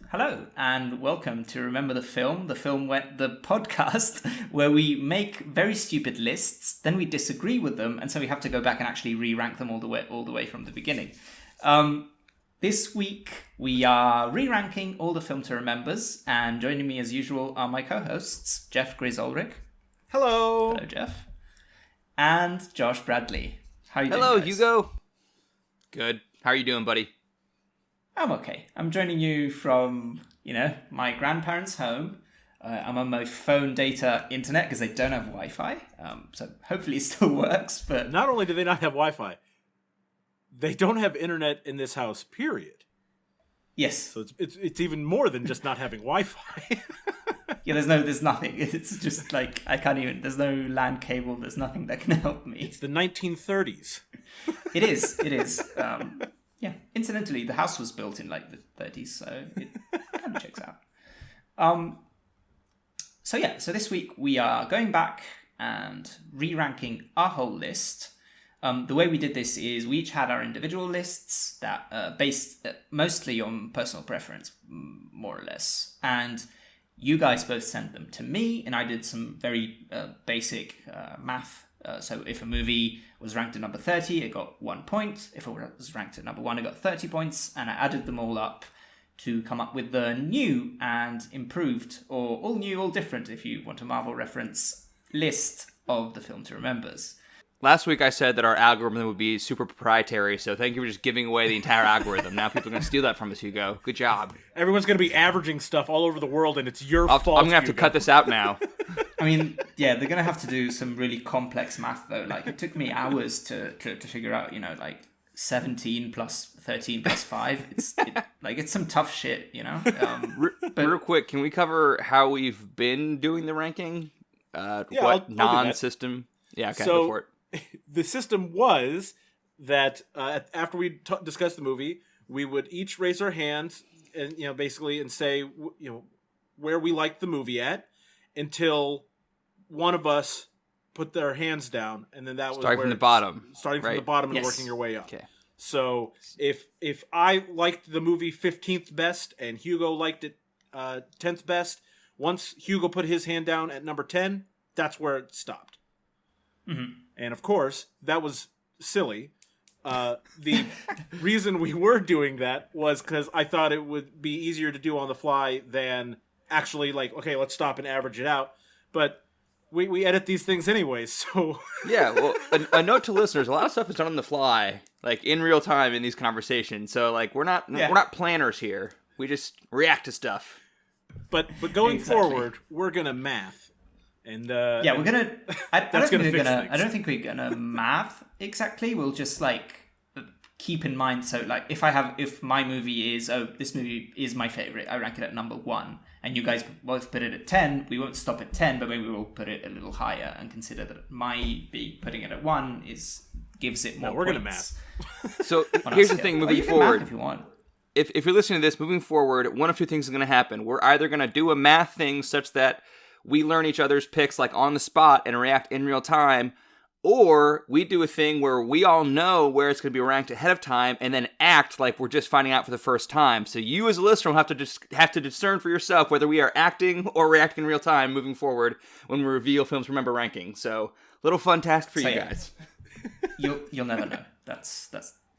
Hello, and welcome to Remember the podcast, where we make very stupid lists, then we disagree with them, and so we have to go back and actually re-rank them all the way from the beginning. This week, we are re-ranking all the film to remembers, and joining me as usual are my co-hosts, Jeff Grizz Ulrich. Hello. Hello, Jeff. And Josh Bradley. How are you doing, Hello, guys? Hugo. Good. How are you doing, buddy? I'm okay. I'm joining you from, my grandparents' home. I'm on my phone data internet because they don't have Wi-Fi. So hopefully it still works. But Not only do they not have Wi-Fi, they don't have internet in this house, period. Yes. So it's even more than just not having Wi-Fi. Yeah, there's nothing. It's just like, there's no LAN cable. There's nothing that can help me. It's the 1930s. It is. Yeah, incidentally, the house was built in the 30s, so it kind of checks out. So this week we are going back and re-ranking our whole list. The way we did this is we each had our individual lists that based mostly on personal preference, more or less. And you guys both sent them to me, and I did some very basic math. So if a movie was ranked at number 30, it got 1 point. If it was ranked at number 1, it got 30 points. And I added them all up to come up with the new and improved, or all new, all different, if you want a Marvel reference, list of the film to remembers. Last week I said that our algorithm would be super proprietary, so thank you for just giving away the entire algorithm. Now people are going to steal that from us, Hugo. Good job. Everyone's going to be averaging stuff all over the world, and it's your fault. I'm going to have to cut this out now. I mean, yeah, they're going to have to do some really complex math, though. Like, it took me hours to figure out, 17 plus 13 plus 5. It's some tough shit, But real quick, can we cover how we've been doing the ranking? I'll non-system? Yeah, okay, go for it. The system was that after we discussed the movie, we would each raise our hands and basically and say where we liked the movie at until one of us put their hands down, and then that was starting from the bottom, starting right? from the bottom and Yes. working your way up. Okay. So if I liked the movie 15th best and Hugo liked it 10th best, once Hugo put his hand down at number 10, that's where it stopped. Mm-hmm. And of course, that was silly. The reason we were doing that was because I thought it would be easier to do on the fly than actually okay, let's stop and average it out. But we edit these things anyways, so... Yeah, well, a note to listeners, a lot of stuff is done on the fly, in real time in these conversations. So, we're not planners here. We just react to stuff. But going Exactly. forward, we're going to math. And Yeah, we're gonna. I don't think we're things. gonna math exactly. We'll just keep in mind. So if my movie is this movie is my favorite, I rank it at number 1, and you guys both put it at 10. We won't stop at 10, but maybe we'll put it a little higher and consider that putting it at 1 gives it more. We're points. gonna math. So here's the thing: moving you can forward, math if you want. If you're listening to this, moving forward, one of two things is going to happen. We're either going to do a math thing such that we learn each other's picks on the spot and react in real time, or we do a thing where we all know where it's going to be ranked ahead of time and then act like we're just finding out for the first time. So you as a listener will have to discern for yourself whether we are acting or reacting in real time moving forward when we reveal Films to Remember ranking. So little fun task for you guys. You'll never know. That's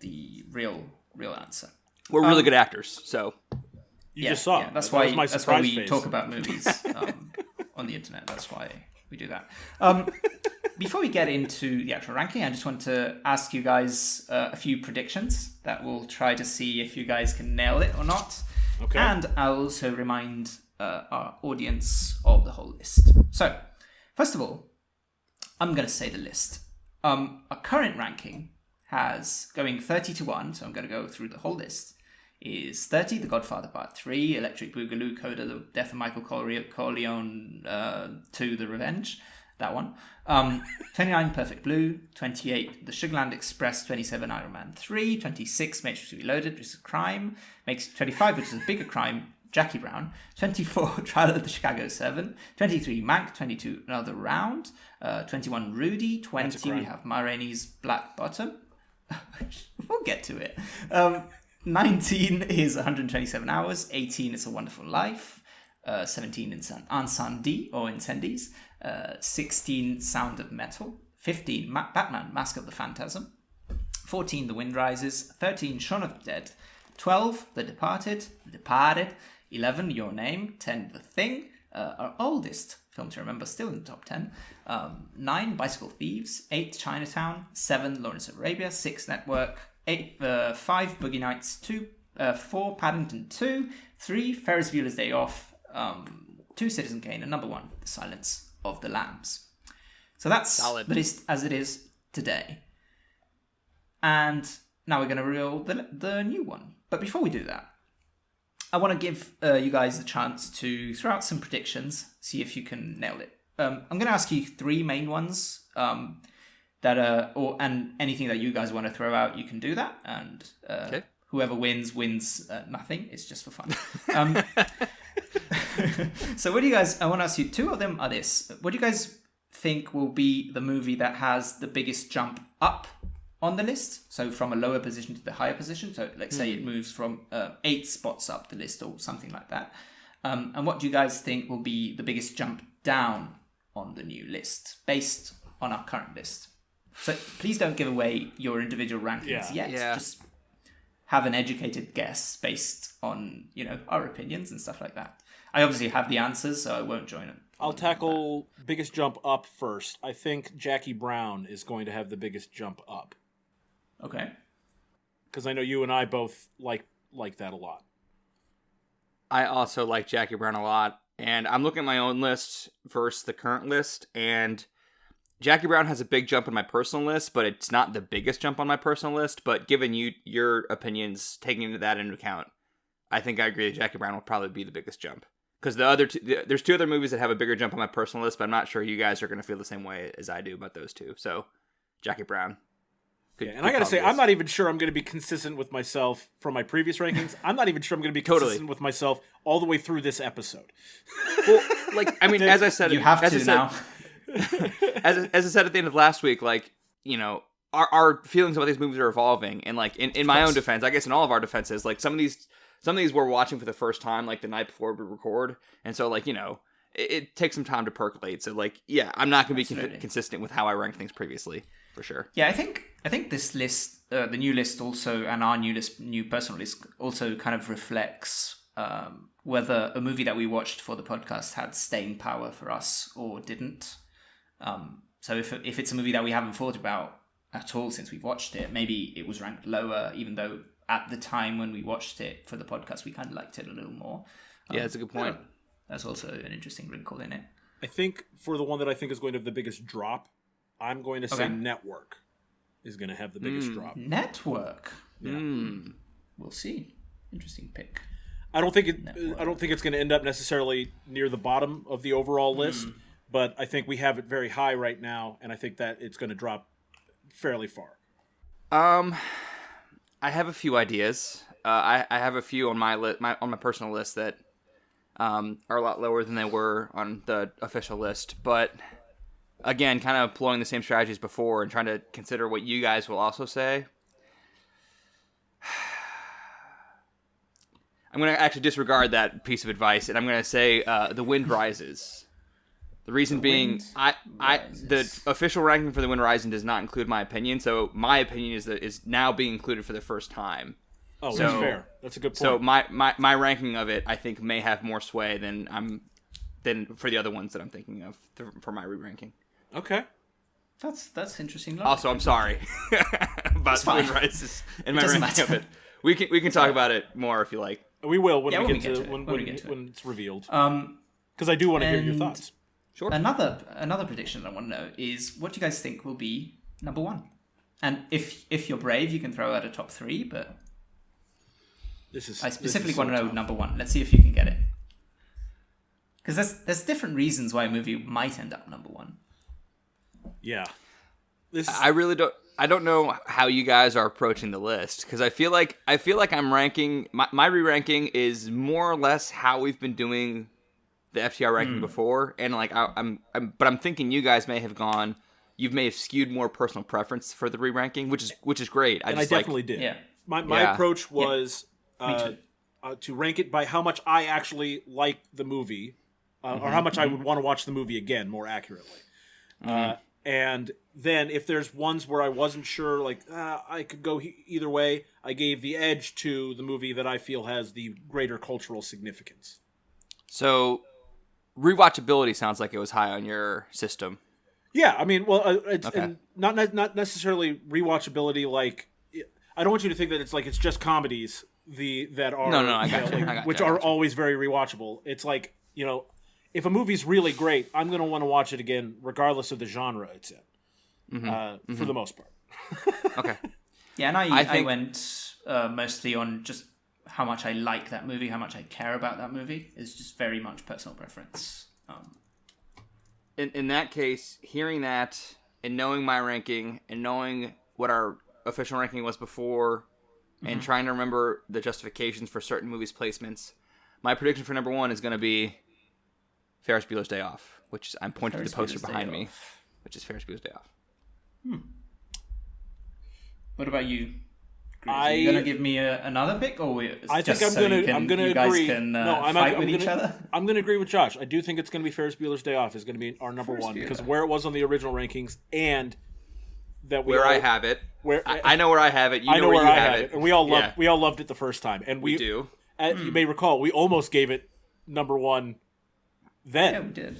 the real answer. We're really good actors, so... You just saw. Yeah, that's That was my that's why surprise we face. talk about movies on the internet. That's why we do that. Before we get into the actual ranking, I just want to ask you guys a few predictions that we'll try to see if you guys can nail it or not. Okay. And I'll also remind our audience of the whole list. So, first of all, I'm going to say the list. Our current ranking has going 30 to 1, so I'm going to go through the whole list. Is 30, The Godfather Part 3, Electric Boogaloo, Coda, The Death of Michael Corleone 2, The Revenge, that one. 29, Perfect Blue. 28, The Sugarland Express. 27, Iron Man 3. 26, Matrix Reloaded, which is a crime. Makes 25, which is a bigger crime, Jackie Brown. 24, Trial of the Chicago 7. 23, Mank. 22, Another Round. 21, Rudy. 20, we have Ma Rainey's Black Bottom. We'll get to it. 19 is 127 Hours. 18 is A Wonderful Life. 17 Incendie or Incendies. 16 Sound of Metal. 15 Batman Mask of the Phantasm. 14 The Wind Rises. 13 Shaun of the Dead. 12 The Departed. 11 Your Name. 10 The Thing. Our oldest film to remember, still in the top 10. 9 Bicycle Thieves. 8 Chinatown. 7 Lawrence of Arabia. 6 Network. 5 Boogie Nights. 4 Paddington 2. 3 Ferris Bueller's Day Off. 2 Citizen Kane. And number 1 The Silence of the Lambs. So that's the list as it is today. And now we're going to reveal the new one. But before we do that, I want to give you guys a chance to throw out some predictions, see if you can nail it. I'm going to ask you 3 main ones and anything that you guys want to throw out, you can do that. And whoever wins nothing. It's just for fun. So what do you guys? I want to ask you. 2 of them are this. What do you guys think will be the movie that has the biggest jump up on the list? So from a lower position to the higher position. So let's say it moves from 8 spots up the list or something like that. And what do you guys think will be the biggest jump down on the new list based on our current list? So please don't give away your individual rankings yet. Yeah. Just have an educated guess based on, our opinions and stuff like that. I obviously have the answers, so I won't join them. I'll tackle biggest jump up first. I think Jackie Brown is going to have the biggest jump up. Okay. Because I know you and I both like that a lot. I also like Jackie Brown a lot. And I'm looking at my own list versus the current list. And Jackie Brown has a big jump on my personal list, but it's not the biggest jump on my personal list. But given your opinions, taking that into account, I think I agree that Jackie Brown will probably be the biggest jump. Because there's 2 other movies that have a bigger jump on my personal list, but I'm not sure you guys are going to feel the same way as I do about those 2. So, Jackie Brown. And I got to say, I'm not even sure I'm going to be consistent with myself from my previous rankings. I'm not even sure I'm going to be consistent with myself all the way through this episode. Well, as I said, you have to now. As I said at the end of last week, our feelings about these movies are evolving, and in my own defense, I guess in all of our defenses, some of these we're watching for the first time, the night before we record, and so it takes some time to percolate. So I'm not going to be consistent with how I ranked things previously, for sure. Yeah, I think this list, the new list also, and our new personal list also kind of reflects whether a movie that we watched for the podcast had staying power for us or didn't. So if it's a movie that we haven't thought about at all since we've watched it, maybe it was ranked lower, even though at the time when we watched it for the podcast, we kind of liked it a little more. Yeah, that's a good point. That's also an interesting wrinkle in it. I think for the one that I think is going to have the biggest drop, I'm going to say Network is going to have the biggest drop. Network. Yeah. We'll see. Interesting pick. I don't think it's going to end up necessarily near the bottom of the overall list, but I think we have it very high right now, and I think that it's going to drop fairly far. I have a few ideas. I have a few on my personal list that are a lot lower than they were on the official list, but again, kind of employing the same strategies before and trying to consider what you guys will also say. I'm going to actually disregard that piece of advice, and I'm going to say The Wind Rises. The reason being, the official ranking for The Wind Rises does not include my opinion, so my opinion is now being included for the first time. Oh, that's fair. That's a good point. So my ranking of it, I think, may have more sway than for the other ones that I'm thinking of for my re-ranking. Okay. That's interesting. Logic. Also, I'm sorry about The Wind Rises and my ranking of it. We can talk about it more if you like. We will when we get to it. When it's revealed. Because I do want to hear your thoughts. Sure. Another prediction I want to know is what do you guys think will be number 1? And if you're brave, you can throw out a top 3. But I specifically want to know number 1. Let's see if you can get it. Because there's different reasons why a movie might end up number 1. Yeah. I really don't. I don't know how you guys are approaching the list because I feel like I'm ranking my re-ranking is more or less how we've been doing the FTR ranking before, and I'm thinking you guys may have skewed more personal preference for the re-ranking, which is great. I definitely did. Yeah. My Yeah. approach was Me too. to rank it by how much I actually like the movie, or how much I would want to watch the movie again, more accurately. And then if there's ones where I wasn't sure, like I could go either way, I gave the edge to the movie that I feel has the greater cultural significance. So, rewatchability sounds like it was high on your system. Yeah, I mean, well, it's Okay. and not necessarily rewatchability. Like, I don't want you to think that it's just comedies that are No, I you know, got you. like, I got you. which I are got you. always very rewatchable. It's like, if a movie's really great, I'm going to want to watch it again, regardless of the genre it's in. For the most part. Okay. Yeah, and I I think- went mostly on just how much I like that movie, how much I care about that movie. It's just very much personal preference. In that case, hearing that and knowing my ranking and knowing what our official ranking was before and trying to remember the justifications for certain movies' placements, my prediction for number 1 is going to be Ferris Bueller's Day Off, which I'm pointing to the Ferris poster Bueller's Day behind me, Off. which is Ferris Bueller's Day Off. What about you? Grizz? I- Are you gonna give me another pick, or I think just I'm so gonna you guys agree. can I'm fight I'm with each gonna, other? I'm gonna agree with Josh. I do think it's gonna be Ferris Bueller's Day Off is gonna be our number Ferris one because Bueller. where it was on the original rankings and that we Where all, I have it. where I know where I have it. You I know where you I have have it, and we all loved Yeah, we all loved it the first time, and we do. You may recall we almost gave it number one then. Yeah, we did.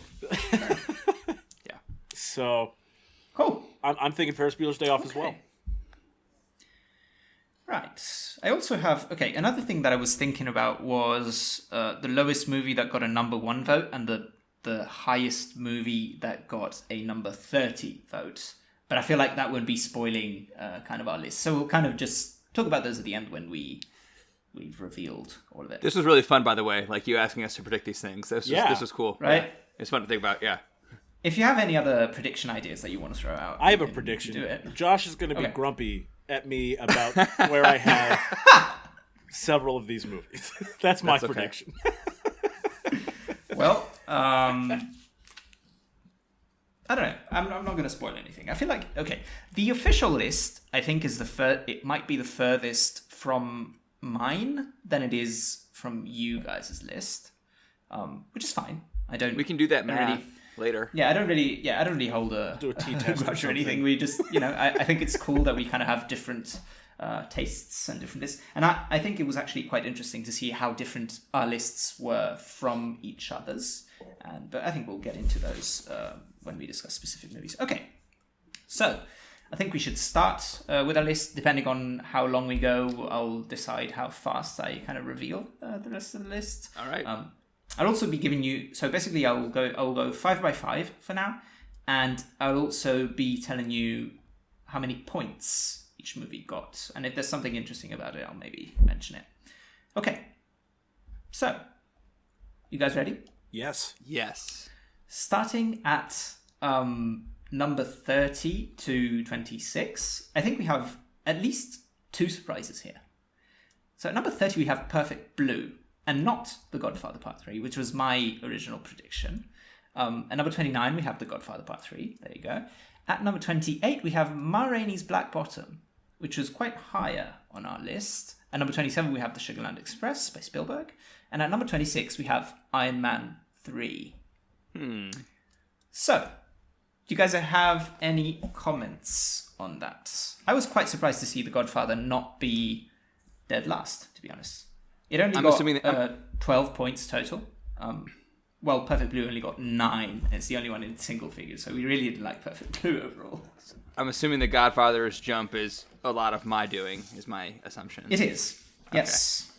Yeah. So Cool. I'm thinking Ferris Bueller's Day Off as well. Okay. Right. I also have another thing that I was thinking about was the lowest movie that got a number 1 vote and the highest movie that got a number 30 vote. But I feel like that would be spoiling kind of our list. So we'll kind of just talk about those at the end when we've revealed all of it. This was really fun, by the way. Like you asking us to predict these things. This was cool. Right? Yeah. It's fun to think about. Yeah. If you have any other prediction ideas that you want to throw out, I have you a can prediction. Do it. Josh is going to be Okay. grumpy at me about where I have several of these movies. That's my That's okay. prediction. Well, I don't know. I'm not going to spoil anything. I feel like the official list I think is it might be the furthest from mine than it is from you guys' list, which is fine. We can do that I don't math later. I don't really hold Do a T-test or grudge or something. anything. We just, I think it's cool that we kind of have different tastes and different lists. And I think it was actually quite interesting to see how different our lists were from each other's. But I think we'll get into those when we discuss specific movies. Okay, so I think we should start with our list. Depending on how long we go, I'll decide how fast I kind of reveal the rest of the list. All right. I'll also be giving you. So basically, I'll go 5 by 5 for now, and I'll also be telling you how many points each movie got, and if there's something interesting about it, I'll maybe mention it. Okay. So, you guys ready? Yes. Yes. Starting at number 30 to 26, I think we have at least 2 surprises here. So at number 30, we have Perfect Blue, and not The Godfather Part 3, which was my original prediction. At number 29, we have The Godfather Part 3. There you go. At number 28, we have Ma Rainey's Black Bottom, which was quite higher on our list. At number 27, we have The Sugarland Express by Spielberg. And at number 26, we have Iron Man 3. So, do you guys have any comments on that? I was quite surprised to see The Godfather not be dead last, to be honest. It only got 12 points total. Well, Perfect Blue only got 9. It's the only one in single figures, so we really didn't like Perfect Blue overall. I'm assuming The Godfather's jump is a lot of my doing, is my assumption. It is. Yes.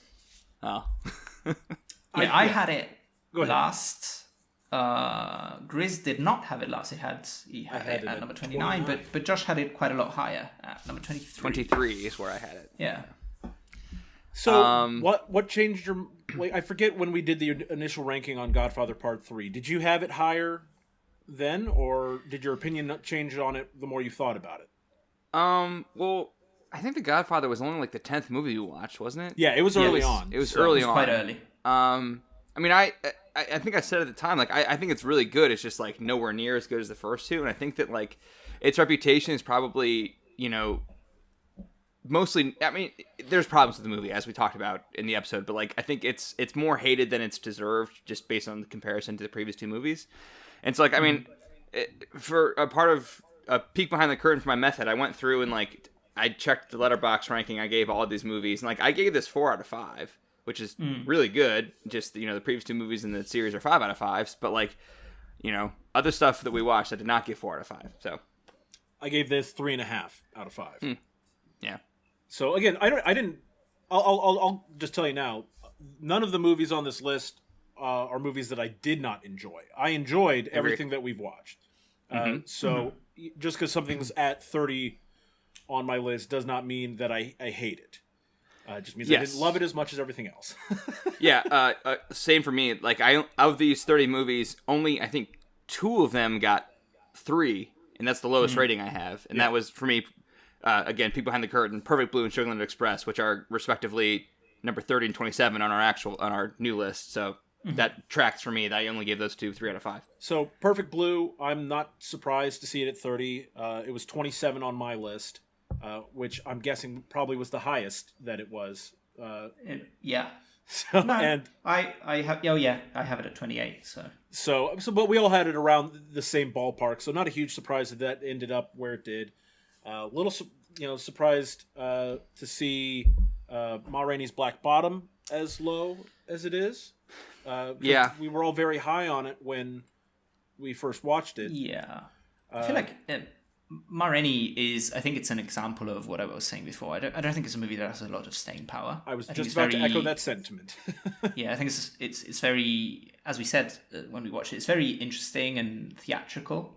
Oh. I had it Go ahead. last. Grizz did not have it last. He had it at number 29, but Josh had it quite a lot higher at number 23. 23 is where I had it. Yeah. So what changed your? Like, I forget when we did the initial ranking on Godfather Part 3. Did you have it higher then, or did your opinion change on it the more you thought about it? Well, I think The Godfather was only like the 10th movie you watched, wasn't it? Yeah, it was early on. It was early on. Quite early. I mean, I think I said at the time, like, I think it's really good. It's just like nowhere near as good as the first two, and I think that like its reputation is probably, mostly, I mean, there's problems with the movie as we talked about in the episode, but like I think it's more hated than it's deserved just based on the comparison to the previous two movies. And so like I mean, for a part of a peek behind the curtain for my method, I went through and like I checked the letterboxd ranking I gave all of these movies, and like I gave this 4 out of 5, which is really good. Just the previous two movies in the series are 5 out of 5s, but like other stuff that we watched I did not give 4 out of 5. So I gave this 3.5 out of 5. Yeah. So again, I'll just tell you now, none of the movies on this list are movies that I did not enjoy. I enjoyed everything that we've watched. Just because something's at 30 on my list does not mean that I hate it. It just means I didn't love it as much as everything else. Yeah, same for me. Like of these 30 movies, only I think 2 of them got 3, and that's the lowest rating I have. And that was for me. Again, Peek Behind the Curtain, Perfect Blue, and Sugarland Express, which are respectively number 30 and 27 on our new list. So that tracks for me. That I only gave those 2 3 out of 5. So Perfect Blue, I'm not surprised to see it at 30. It was 27 on my list, which I'm guessing probably was the highest that it was. Yeah. So, no, and I have I have it at 28. So, but we all had it around the same ballpark. So not a huge surprise that ended up where it did. Little surprised to see Ma Rainey's Black Bottom as low as it is. We were all very high on it when we first watched it. Yeah, I feel like Ma Rainey is. I think it's an example of what I was saying before. I don't think it's a movie that has a lot of staying power. I was just about to echo that sentiment. Yeah, I think it's very, as we said when we watched it, it's very interesting and theatrical,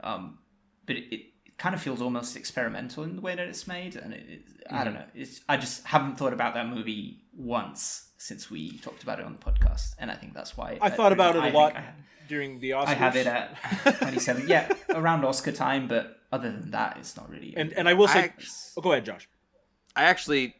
but it kind of feels almost experimental in the way that it's made, and I don't know. I just haven't thought about that movie once since we talked about it on the podcast, and I think that's why I thought about it a lot during the Oscars. I have it at 27, around Oscar time, but other than that, it's not really. And I will say, go ahead, Josh. I actually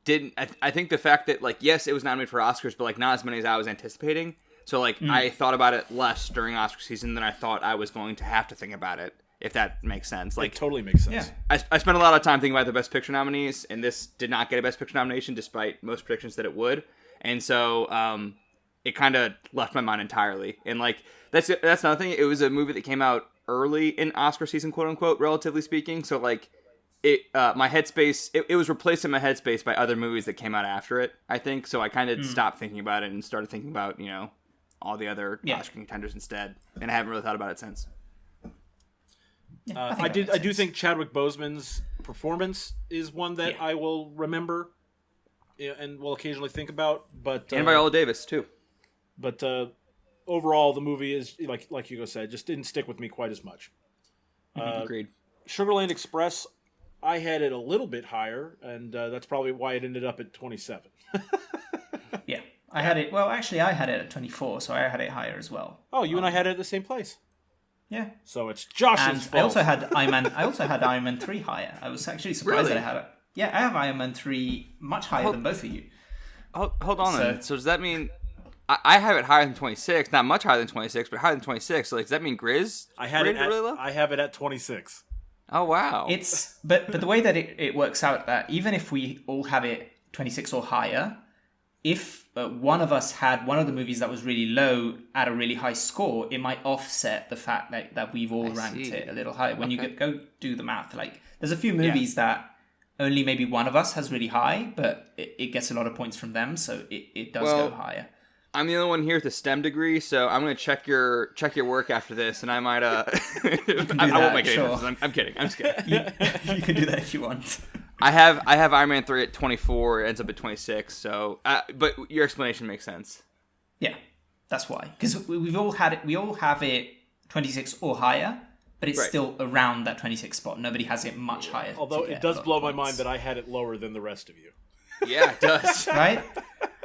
didn't. I think the fact that like yes, it was nominated for Oscars, but like not as many as I was anticipating. So like I thought about it less during Oscar season than I thought I was going to have to think about it. If that makes sense. Like, it totally makes sense. Yeah. I spent a lot of time thinking about the Best Picture nominees, and this did not get a Best Picture nomination despite most predictions that it would. And so it kind of left my mind entirely. And like that's another thing. It was a movie that came out early in Oscar season, quote unquote, relatively speaking. So like my headspace, it was replaced in my headspace by other movies that came out after it, I think. So I kind of stopped thinking about it and started thinking about, all the other Oscar contenders instead. And I haven't really thought about it since. Yeah, I do think Chadwick Boseman's performance is one that I will remember and will occasionally think about. But and Viola Davis too. But overall, the movie is like Hugo said, just didn't stick with me quite as much. Agreed. Sugarland Express, I had it a little bit higher, and that's probably why it ended up at 27. Yeah, I had it. Well, actually, I had it at 24, so I had it higher as well. Oh, you and I had it at the same place. Yeah. So it's Josh's fault. I also had Iron Man 3 higher. I was actually surprised that I had it. Yeah, I have Iron Man 3 much higher than both of you. Hold on then. So does that mean I have it higher than 26, not much higher than 26, but higher than 26. So like, does that mean Grizz? I have it at 26. Oh wow. But the way that it works out, that even if we all have it 26 or higher, if one of us had one of the movies that was really low at a really high score, it might offset the fact that we've all ranked it a little higher. When you go do the math, like there's a few movies that only maybe one of us has really high, but it gets a lot of points from them, so it does go higher. I'm the only one here with a STEM degree, so I'm going to check your work after this, and I might I won't make any difference. I'm kidding. I'm just kidding. You can do that if you want. I have Iron Man 3 at 24. It ends up at 26. So, but your explanation makes sense. Yeah, that's why. Because we all have it 26 or higher, but it's still around that 26 spot. Nobody has it much higher. Although it does blow my mind that I had it lower than the rest of you. Yeah, it does. Right?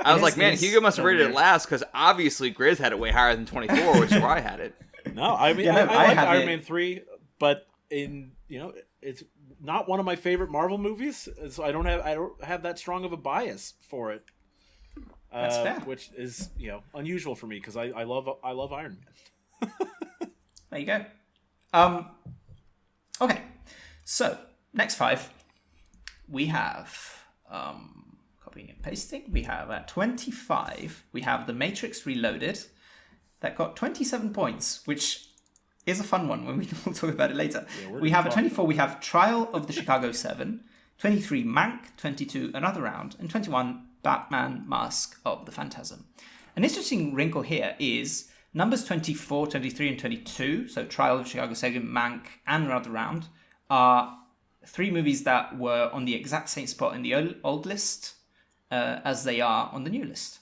I was like, man, Hugo must have rated it last because obviously Grizz had it way higher than 24, which is where I had it. No, I mean, I like Iron Man 3, but it's not one of my favorite Marvel movies, so I don't have that strong of a bias for it. That's fair. Which is unusual for me because I love Iron Man. There you go. Okay, so next 5. we have, copying and pasting, we have at 25, we have The Matrix Reloaded, that got 27 points, which is a fun one when we will talk about it later. Yeah, we have at 24, we have Trial of the Chicago 7, 23, Mank, 22, Another Round, and 21, Batman Mask of the Phantasm. An interesting wrinkle here is numbers 24, 23, and 22, so Trial of Chicago 7, Mank, and Another Round, are 3 movies that were on the exact same spot in the old list as they are on the new list,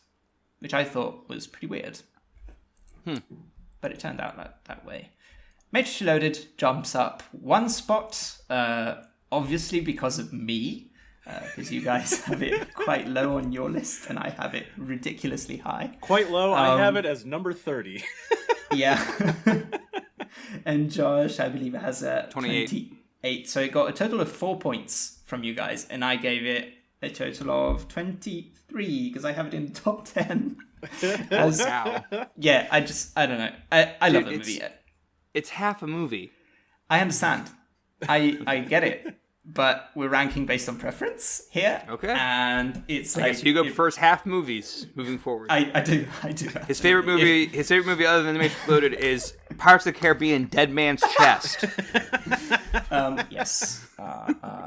which I thought was pretty weird. But it turned out that way. Matrix Reloaded jumps up 1 spot, obviously because of me, because you guys have it quite low on your list, and I have it ridiculously high. Quite low. I have it as number 30. Yeah. And Josh, I believe, has a 28. So it got a total of 4 points from you guys, and I gave it a total of 23 because I have it in the top 10. Wow. Yeah, I don't know. I love the movie. It's half a movie. I understand. I get it. But we're ranking based on preference here. Okay. And it's like... I guess Hugo prefers half movies moving forward. I do. His favorite movie other than The Matrix Reloaded is Pirates of the Caribbean, Dead Man's Chest. Yes.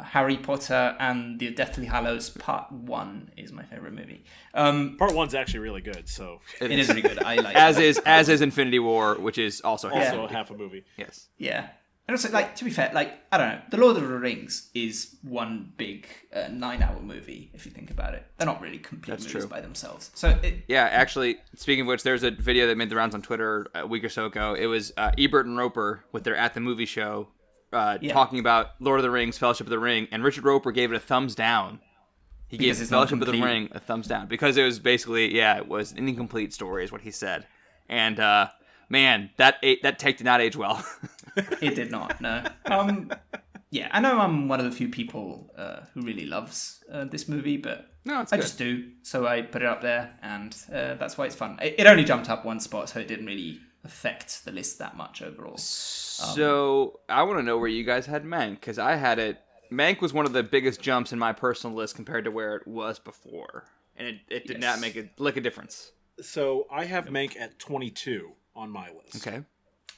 Harry Potter and the Deathly Hallows Part 1 is my favorite movie. Part 1's actually really good, so... It is really good. I like it. As is Infinity War, which is also half a movie. Yes. Yeah. And also, to be fair, I don't know, The Lord of the Rings is one big 9-hour movie, if you think about it. They're not really complete movies by themselves. So yeah, actually, speaking of which, there's a video that made the rounds on Twitter a week or so ago. It was Ebert and Roper with their At the Movie show talking about Lord of the Rings, Fellowship of the Ring, and Richard Roper gave it a thumbs down. He gave Fellowship of the Ring a thumbs down because it was basically, it was an incomplete story is what he said. And man, that take did not age well. It did not, no. Yeah, I know I'm one of the few people who really loves this movie, but I just do. So I put it up there, and that's why it's fun. It only jumped up 1 spot, so it didn't really affect the list that much overall. So I want to know where you guys had Mank, because I had it. Mank was one of the biggest jumps in my personal list compared to where it was before, and it did not make a difference. So I have Mank at 22 on my list. Okay.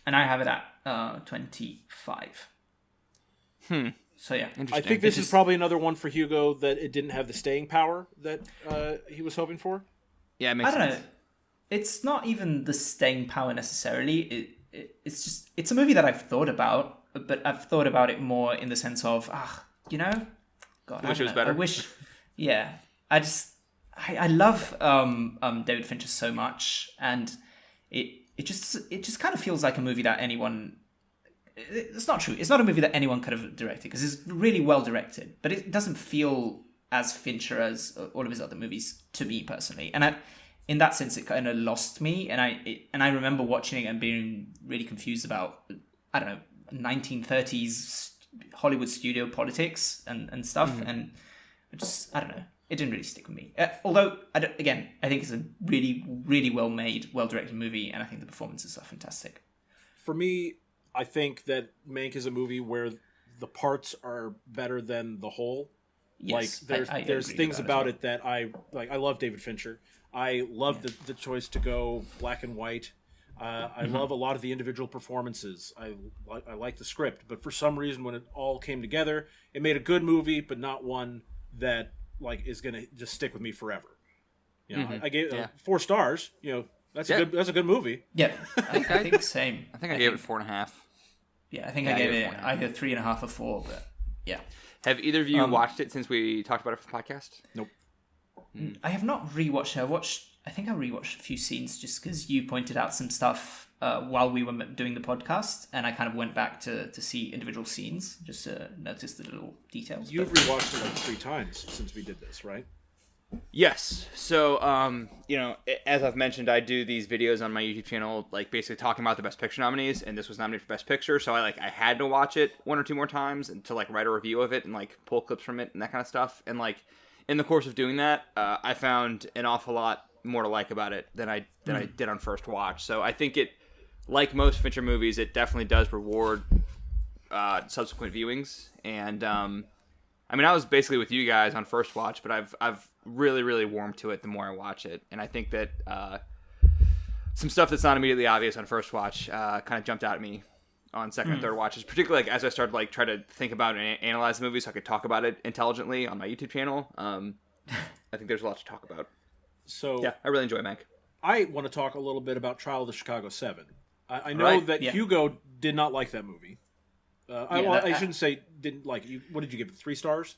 And I have it at 25. So yeah, I think this is probably another one for Hugo that it didn't have the staying power that he was hoping for. Yeah, it makes sense. I don't know. It's not even the staying power necessarily. It's just it's a movie that I've thought about, but I've thought about it more in the sense of God, I wish it was better. I wish, yeah. I love David Fincher so much, and it just kind of feels like a movie that anyone... It's not true. It's not a movie that anyone could have directed, because it's really well directed, but it doesn't feel as Fincher as all of his other movies to me personally. And in that sense, it kind of lost me. And I remember watching it and being really confused about, 1930s Hollywood studio politics and stuff. Mm-hmm. And I don't know. It didn't really stick with me. Although, I think it's a really, really well-made, well-directed movie, and I think the performances are fantastic. For me, I think that Mank is a movie where the parts are better than the whole. Yes, there's things about it that I like. I love David Fincher. I love the choice to go black and white. I love a lot of the individual performances. I like the script, but for some reason, when it all came together, it made a good movie, but not one that is gonna just stick with me forever. I gave 4 stars. That's a good movie. Yeah, I think same. I think I gave it 4.5. Yeah, I think I gave it either 3.5 or 4. But yeah. Have either of you watched it since we talked about it for the podcast? Nope. I have not rewatched it. I think I rewatched a few scenes just because you pointed out some stuff while we were doing the podcast, and I kind of went back to see individual scenes just to notice the little details. You've rewatched it 3 times since we did this, right? Yes. So, as I've mentioned, I do these videos on my YouTube channel, basically talking about the Best Picture nominees, and this was nominated for Best Picture, so I had to watch it 1 or 2 more times and to write a review of it and pull clips from it and that kind of stuff. And in the course of doing that, I found an awful lot more to like about it than I did on first watch. So I think it, like most Fincher movies, it definitely does reward subsequent viewings, and I mean, I was basically with you guys on first watch, but I've really, really warmed to it the more I watch it. And I think that some stuff that's not immediately obvious on first watch kind of jumped out at me on second and third watches, particularly like as I started like try to think about and analyze the movie so I could talk about it intelligently on my YouTube channel. I think there's a lot to talk about. So yeah, I really enjoy Mank. I want to talk a little bit about Trial of the Chicago 7. I know that Hugo did not like that movie. I shouldn't say didn't like it. What did you give it? 3 stars?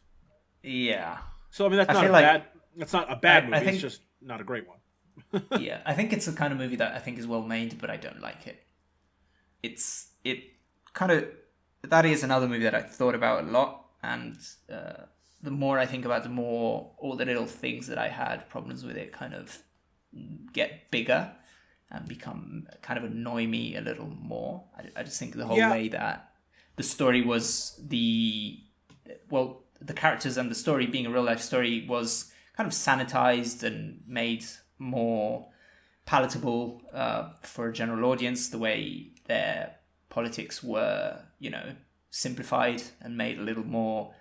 Yeah. So I mean that's not a bad. That's not a bad movie. It's just not a great one. Yeah, I think it's the kind of movie that I think is well made, but I don't like it. That is another movie that I thought about a lot, and the more I think about it, the more all the little things that I had problems with it kind of get bigger and become kind of annoy me a little more. I just think the whole way that the story was the characters and the story being a real life story was kind of sanitized and made more palatable for a general audience. The way their politics were, simplified and made a little more,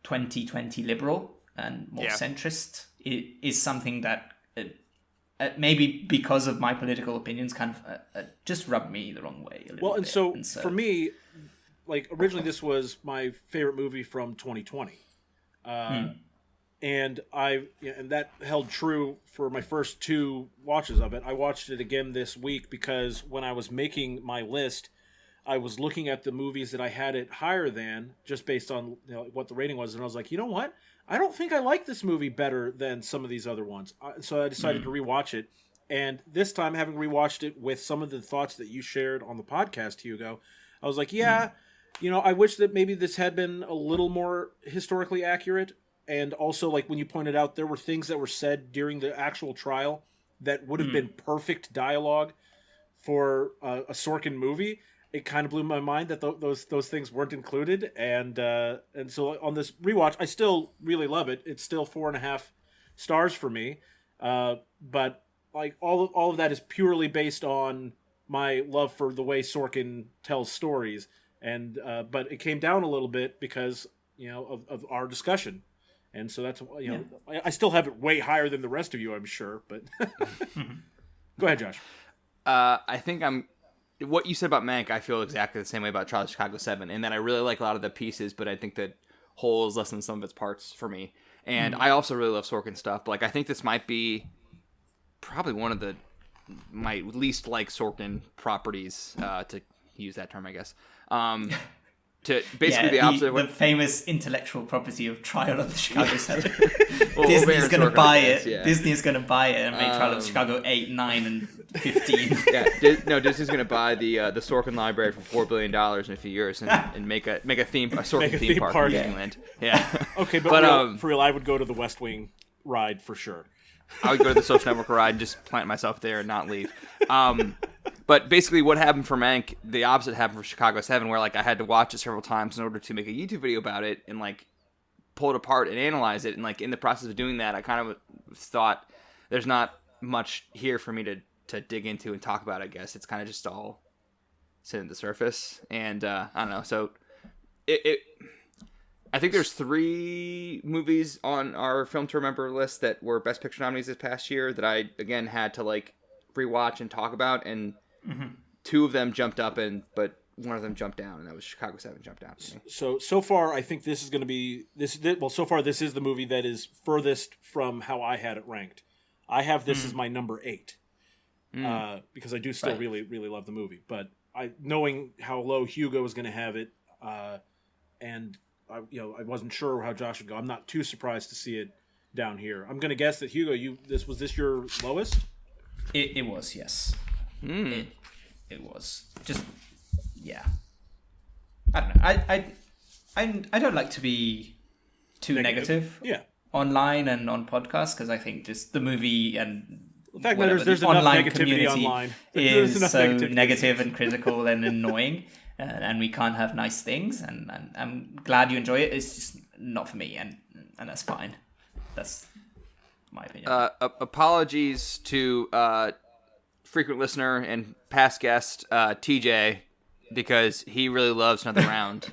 2020 liberal and more centrist. It is something that maybe because of my political opinions kind of just rubbed me the wrong way a little bit. And so for me, like originally this was my favorite movie from 2020. And and that held true for my first 2 watches of it. I watched it again this week because when I was making my list, I was looking at the movies that I had it higher than just based on what the rating was, and I was like, you know what? I don't think I like this movie better than some of these other ones. So I decided to rewatch it, and this time, having rewatched it with some of the thoughts that you shared on the podcast, Hugo, I was like, I wish that maybe this had been a little more historically accurate. And also, like when you pointed out, there were things that were said during the actual trial that would have been perfect dialogue for a Sorkin movie. It kind of blew my mind that those things weren't included. And so on this rewatch, I still really love it. It's still 4.5 stars for me. But like all of that is purely based on my love for the way Sorkin tells stories. And but it came down a little bit because of our discussion. And so that's I still have it way higher than the rest of you, I'm sure. But go ahead, Josh. I think what you said about Mank. I feel exactly the same way about Trial of Chicago 7, in that I really like a lot of the pieces, but I think that whole is less than some of its parts for me. And I also really love Sorkin stuff. But like I think this might be probably one of my least like Sorkin properties, to use that term, I guess. To basically the opposite of the famous intellectual property of Trial of the Chicago 7. Well, Disney's going to buy it. Yeah. Disney's going to buy it and make Trial of Chicago 8, 9, and 15. Disney's going to buy the Sorkin library for $4 billion in a few years and make a Sorkin theme park in Disneyland. Yeah. Okay, but for real, I would go to the West Wing ride for sure. I would go to the Social Network ride and just plant myself there and not leave. But basically what happened for Mank, the opposite happened for Chicago 7, where like I had to watch it several times in order to make a YouTube video about it and like pull it apart and analyze it. And like in the process of doing that, I kind of thought there's not much here for me to dig into and talk about, I guess. It's kind of just all sitting at the surface. And I don't know. So I think there's 3 movies on our Film to Remember list that were Best Picture nominees this past year that I, again, had to like rewatch and talk about. And 2 of them jumped up, but one of them jumped down, and that was Chicago 7 jumped down to me. So far, I think this is going to be so far this is the movie that is furthest from how I had it ranked. I have this as my number 8 because I do still really, really love the movie. But knowing how low Hugo was going to have it, and I wasn't sure how Josh would go. I'm not too surprised to see it down here. I'm going to guess that Hugo, was this your lowest? It was, yes. It was just, yeah. I don't know. I don't like to be too negative online and on podcasts, because I think just the movie and the fact that there's enough online negativity community online is so negative and critical and annoying, and we can't have nice things. And I'm glad you enjoy it. It's just not for me, and that's fine. That's my opinion. Apologies to frequent listener and past guest TJ, because he really loves Another Round,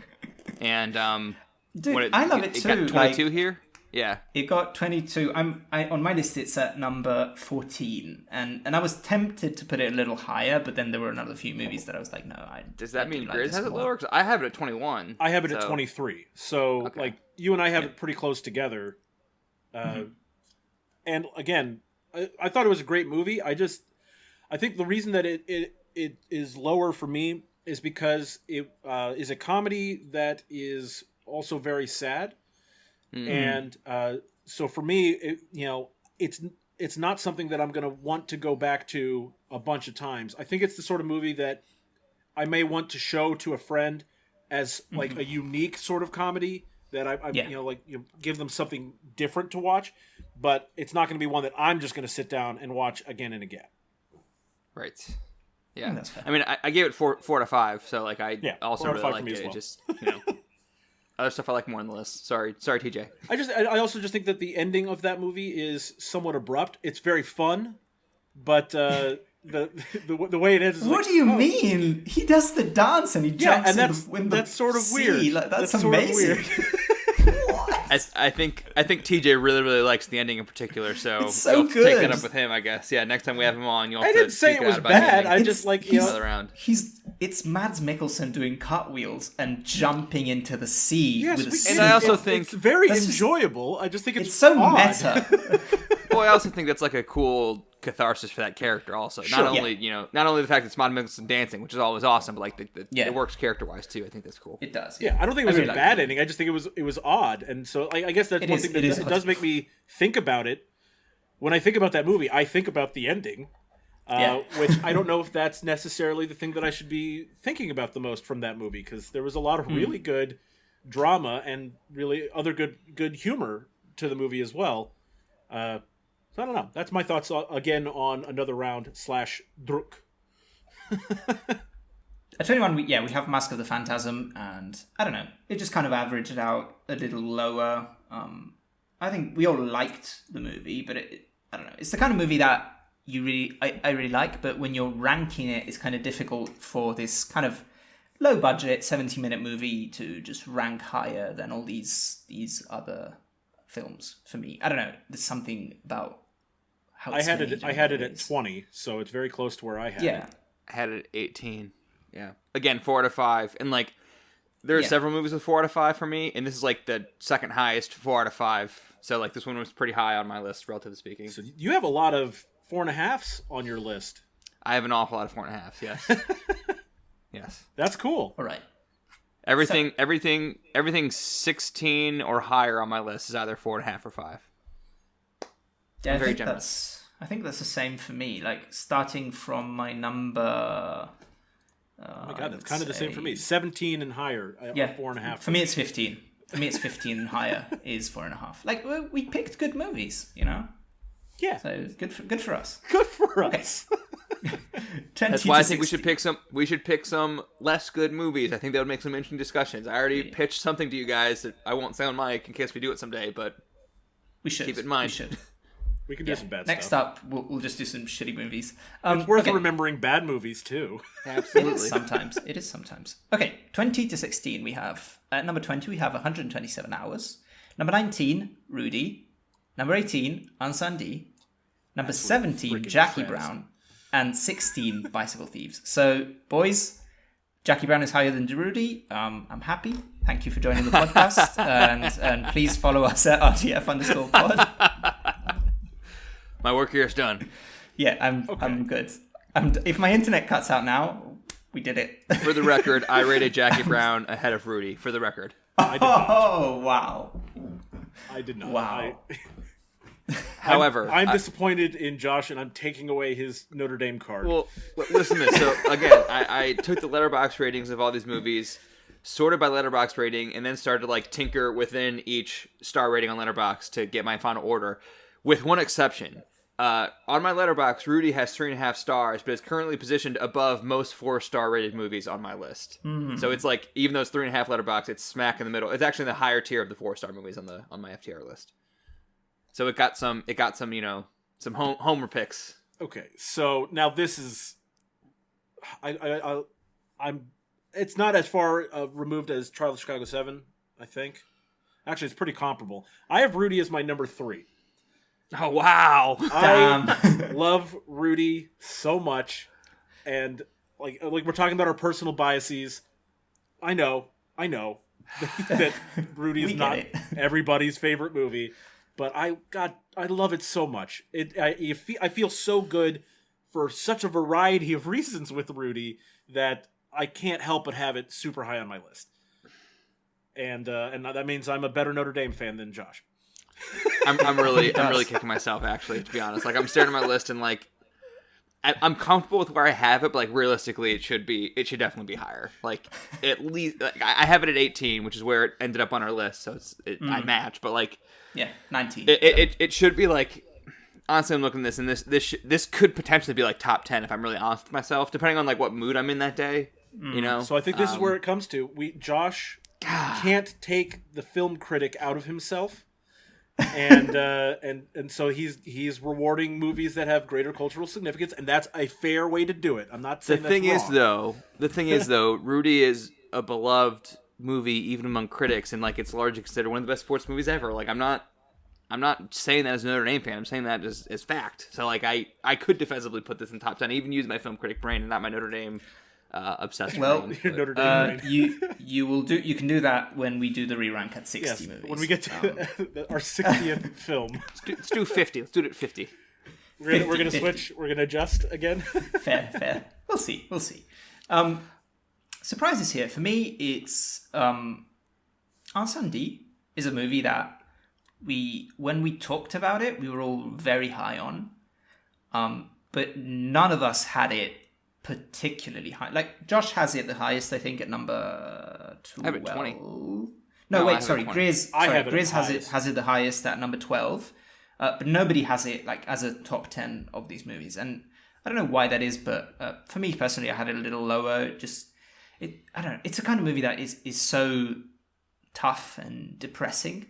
and Dude, I love it too. It got 22 here. Yeah, it got 22. On my list. It's at number 14, and I was tempted to put it a little higher, but then there were another few movies that I was like, no. Does that mean Grizz has it lower? Because I have it at 21. I have it at 23. So like you and I have it pretty close together. And again, I thought it was a great movie. I think the reason that it is lower for me is because it is a comedy that is also very sad. And so for me, it's not something that I'm going to want to go back to a bunch of times. I think it's the sort of movie that I may want to show to a friend as like a unique sort of comedy that I give them something different to watch, but it's not going to be one that I'm just going to sit down and watch again and again. Right. Yeah. That's fair. I mean, I gave it 4 out of 5, so like also really like it. Well. Just other stuff I like more on the list. Sorry, TJ. I also just think that the ending of that movie is somewhat abrupt. It's very fun, but the way it ends is what do you mean? He does the dance and he jumps and that's sort of weird. Like, that's amazing. I think TJ really, really likes the ending in particular, so it's so you'll good. Take that up with him, I guess. Yeah, next time we have him on, you'll have to I didn't say it was bad. I just like another round. It's Mads Mikkelsen doing cartwheels and jumping into the sea with a suit. And I also think it's very enjoyable. I just think it's so odd. meta. Well, I also think that's like a cool catharsis for that character. Also, Sure, not only the fact that it's Mads Mikkelsen dancing, which is always awesome, but like it works character wise too. I think that's cool. It does. Yeah, I don't think it was a bad ending. I just think it was odd, and so I guess that's one thing that it does make me think about it. When I think about that movie, I think about the ending. Which I don't know if that's necessarily the thing that I should be thinking about the most from that movie, because there was a lot of really good drama and really other good humor to the movie as well. So I don't know. That's my thoughts again on another round / Druk. At 21, we have Mask of the Phantasm, and I don't know, it just kind of averaged out a little lower. I think we all liked the movie, but I don't know, it's the kind of movie that I really like, but when you're ranking it, it's kind of difficult for this kind of low budget 70-minute movie to just rank higher than all these other films for me. I don't know. There's something about how I had it at 20, so it's very close to where I had it. I had it at 18. Yeah. Again, 4 out of 5, and like there are several movies with 4 out of 5 for me, and this is like the second highest 4 out of 5. So like this one was pretty high on my list, relatively speaking. So you have a lot of 4.5s on your list. I have an awful lot of 4.5s. Yes. Yes. That's cool. All right. Everything 16 or higher on my list is either 4.5 or 5. Yeah, I'm very generous. I think that's the same for me. Like starting from my number. Oh my god, that's kind of the same for me. 17 and higher. 4.5. For me, it's 15. For me, it's 15 and higher is 4.5. Like we picked good movies, Yeah. So good for us. Good for us. That's why I think we should pick some less good movies. I think that would make some interesting discussions. I already pitched something to you guys that I won't say on mic in case we do it someday, but we should keep it in mind. We should. We can do some bad Next stuff. Next up, we'll just do some shitty movies. It's worth remembering bad movies too. Absolutely. It is sometimes. Okay, 20 to 16 we have. At number 20 we have 127 Hours. Number 19, Rudy. Number 18, Ansandi. Number 17, Jackie Brown. And 16, Bicycle Thieves. So, boys, Jackie Brown is higher than Rudy. I'm happy. Thank you for joining the podcast. and please follow us at RTF_pod. My work here is done. Yeah, I'm good. If my internet cuts out now, we did it. For the record, I rated Jackie Brown ahead of Rudy. For the record. Oh, wow. I did not. Wow. However, I'm disappointed in Josh, and I'm taking away his Notre Dame card. Well, listen to this. So again, I took the letterboxd ratings of all these movies, sorted by letterboxd rating, and then started to like tinker within each star rating on letterboxd to get my final order. With one exception, on my letterboxd, Rudy has 3.5 stars, but is currently positioned above most 4-star rated movies on my list. Mm-hmm. So it's like even though it's 3.5 letterboxd, it's smack in the middle. It's actually in the higher tier of the 4-star movies on my FTR list. So it got some some homer picks. Okay, so now this is, I'm. It's not as far removed as Trial of Chicago 7, I think. Actually, it's pretty comparable. I have Rudy as my number 3. Oh, wow. I love Rudy so much, and like we're talking about our personal biases. I know that Rudy is not everybody's favorite movie, but I love it so much. I feel so good for such a variety of reasons with Rudy that I can't help but have it super high on my list. And that means I'm a better Notre Dame fan than Josh. I'm really kicking myself, actually, to be honest. Like, I'm staring at my list and like I'm comfortable with where I have it, but like realistically it should definitely be higher. Like, at least like, I have it at 18, which is where it ended up on our list, so I match, but like 19. It should be like, honestly, I'm looking at this, and this could potentially be like top 10 if I'm really honest with myself, depending on like what mood I'm in that day. You know. So I think this is where it comes to. Josh can't take the film critic out of himself, and so he's rewarding movies that have greater cultural significance, and that's a fair way to do it. I'm not saying the thing is though, Rudy is a beloved movie even among critics, and like it's largely considered one of the best sports movies ever. Like, I'm not saying that as a Notre Dame fan. I'm saying that as fact. So like I could defensively put this in top 10, even use my film critic brain and not my Notre Dame obsessed brain. Notre Dame brain. You can do that when we do the re-rank at 60 movies. When we get to our 60th film. Let's do 50. Let's do it at 50. We're gonna switch. We're gonna adjust again. Fair. We'll see. Surprises here for me. It's Ensemble is a movie that when we talked about it, we were all very high on, but none of us had it particularly high. Like, Josh has it the highest, I think, at number 12. I have it 20. No, wait, sorry, Grizz. Grizz has it the highest at number 12, but nobody has it like as a top 10 of these movies, and I don't know why that is, but for me personally, I had it a little lower. I don't know. It's a kind of movie that is so tough and depressing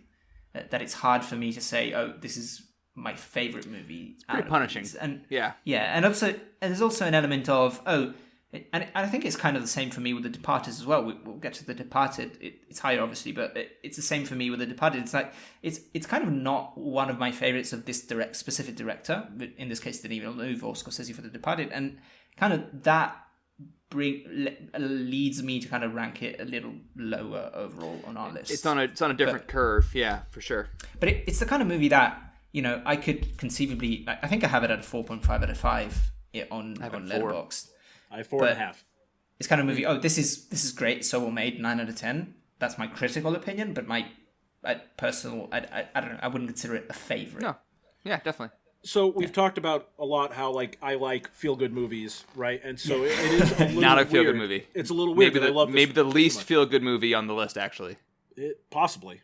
that it's hard for me to say, oh, this is my favorite movie. It's pretty punishing. And yeah, and there's also an element of and I think it's kind of the same for me with The Departed as well. We'll get to The Departed. It's higher, obviously, but it's the same for me with The Departed. It's like it's kind of not one of my favorites of this specific director, but in this case, Denis Villeneuve or Scorsese for The Departed, and kind of that leads me to kind of rank it a little lower overall on our list. It's on a different curve, yeah, for sure. But it's the kind of movie that, you know, I could conceivably. I think I have it at a 4.5 out of 5 on letterboxd. I have 4.5. It's kind of movie. Oh, this is great. So well made. 9 out of 10. That's my critical opinion, but my personal. I don't know. I wouldn't consider it a favorite. No. Yeah, definitely. So we've talked about a lot how like I like feel good movies, right? And so it is a little not a feel weird. good movie. It's a little weird. Maybe the least feel good movie on the list, actually. Possibly.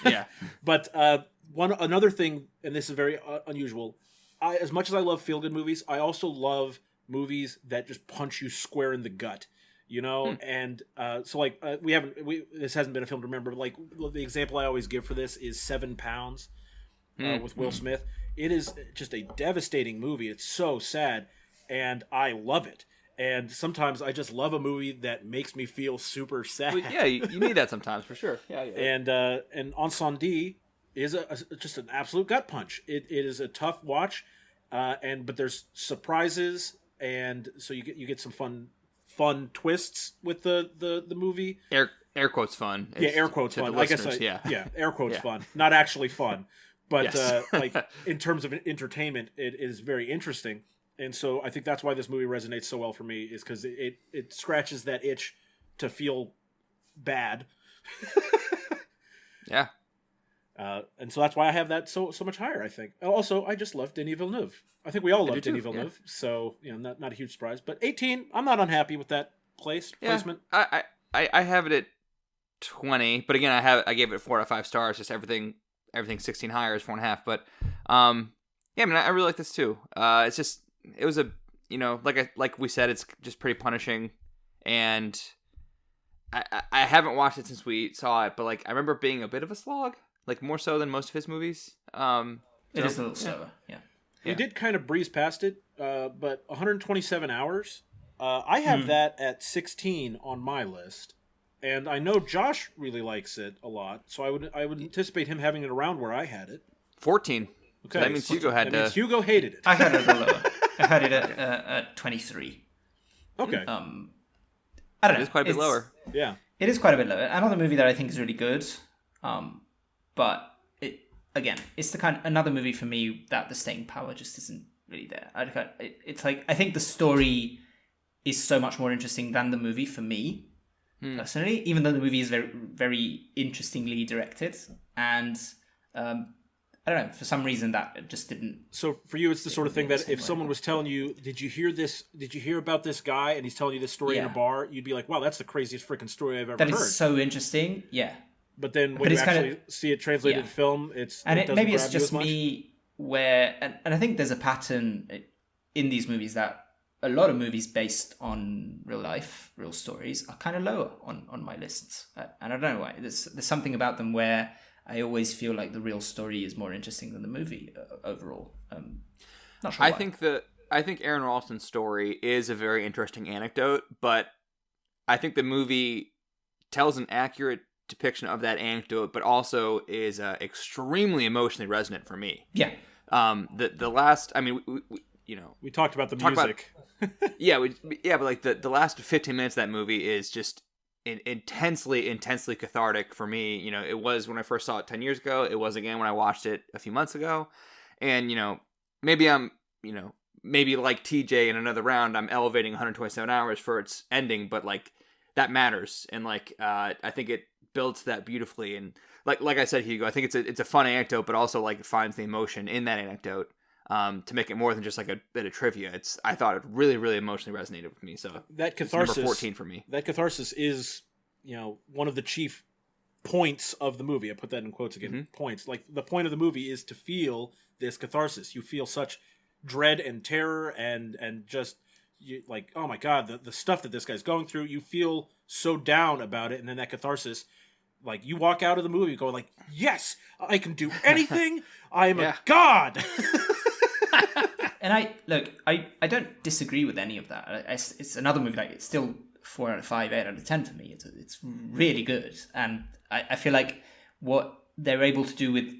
Yeah. But another thing, and this is very unusual. As much as I love feel good movies, I also love movies that just punch you square in the gut. You know, and so like this hasn't been a film to remember. But like the example I always give for this is 7 Pounds with Will Smith. It is just a devastating movie. It's so sad, and I love it. And sometimes I just love a movie that makes me feel super sad. Well, yeah, you need that sometimes for sure. Yeah. And Ensemble is just an absolute gut punch. It is a tough watch, but there's surprises, and so you get some fun twists with the movie. Air quotes fun. Yeah, air quotes fun. I guess air quotes fun. Not actually fun. But yes. Like in terms of entertainment, it is very interesting, and so I think that's why this movie resonates so well for me, is because it scratches that itch to feel bad. Yeah. And so that's why I have that so much higher. I think. Also, I just love Denis Villeneuve. I think we all love Denis Villeneuve, so not a huge surprise. But 18, I'm not unhappy with that placement. I have it at 20, but again, I gave it 4 out of 5 stars. Just everything 16 higher is 4.5. But I mean, I really like this too. It was a, like we said, it's just pretty punishing, and I haven't watched it since we saw it, but like I remember it being a bit of a slog, like more so than most of his movies. It is a little slower, yeah. We did kind of breeze past it, but 127 hours. I have that at 16 on my list. and I know Josh really likes it a lot. So I would anticipate him having it around where I had it. 14. Okay, So that means Hugo had that means Hugo hated it. I had it a little lower. I had it at 23. Okay. I don't know. It is quite a bit lower. Yeah. It is quite a bit lower. Another movie that I think is really good, but it's the another movie for me that the staying power just isn't really there. It's like I think the story is so much more interesting than the movie for me personally. Even though the movie is very very interestingly directed, and I don't know, for some reason that just didn't. So for you, it's the sort of thing that if someone was telling you, "Did you hear this? Did you hear about this guy?" and he's telling you this story in a bar, you'd be like, "Wow, that's the craziest freaking story I've ever heard." That is so interesting, yeah. But then when you actually see it translated to film, maybe it's just me where, and I think there's a pattern in these movies that a lot of movies based on real life, real stories are kind of lower on my lists, and I don't know why. There's something about them where I always feel like the real story is more interesting than the movie overall. Not sure why. I think Aaron Ralston's story is a very interesting anecdote, but I think the movie tells an accurate depiction of that anecdote, but also is extremely emotionally resonant for me. Yeah. The last, I mean, we talked about the music. But like the last 15 minutes of that movie is just intensely cathartic for me. It was when I first saw it 10 years ago. It was again when I watched it a few months ago. And, maybe I'm, maybe like TJ in another round, I'm elevating 127 hours for its ending, but like that matters. And like, I think it builds that beautifully. And like I said, Hugo, I think it's a fun anecdote, but also like finds the emotion in that anecdote. To make it more than just like a bit of trivia. I thought it really, really emotionally resonated with me. So that catharsis, number 14 for me. That catharsis is, one of the chief points of the movie. I put that in quotes again. Mm-hmm. Points. Like the point of the movie is to feel this catharsis. You feel such dread and terror and just like, oh my God, the stuff that this guy's going through. You feel so down about it, and then that catharsis. Like you walk out of the movie going like, yes, I can do anything. I am a god. And I don't disagree with any of that. It's another movie like it's still 4 out of 5, 8 out of 10 for me. It's really good, and I feel like what they're able to do with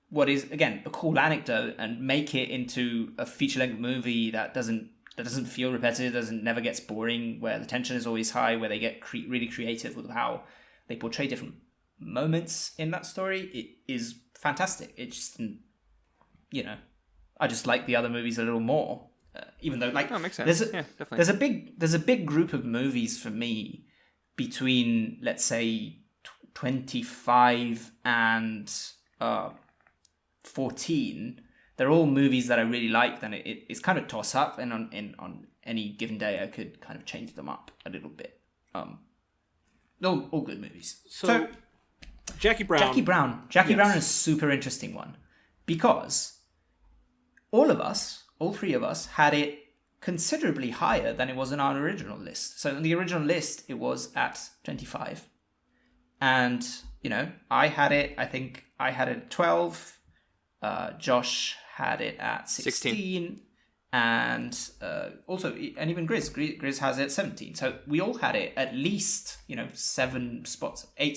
what is again a cool anecdote and make it into a feature-length movie that doesn't feel repetitive, never gets boring, where the tension is always high, where they get really creative with how they portray different moments in that story. It is fantastic. It just I just like the other movies a little more, even though like makes sense. There's a big group of movies for me between let's say 25 and 14. They're all movies that I really liked, and it's kind of toss up, and on any given day I could kind of change them up a little bit. All good movies. So Jackie Brown is a super interesting one because all three of us had it considerably higher than it was in our original list. So in the original list, it was at 25. And, I had it at 12. Josh had it at 16. And even Grizz has it at 17. So we all had it at least, 8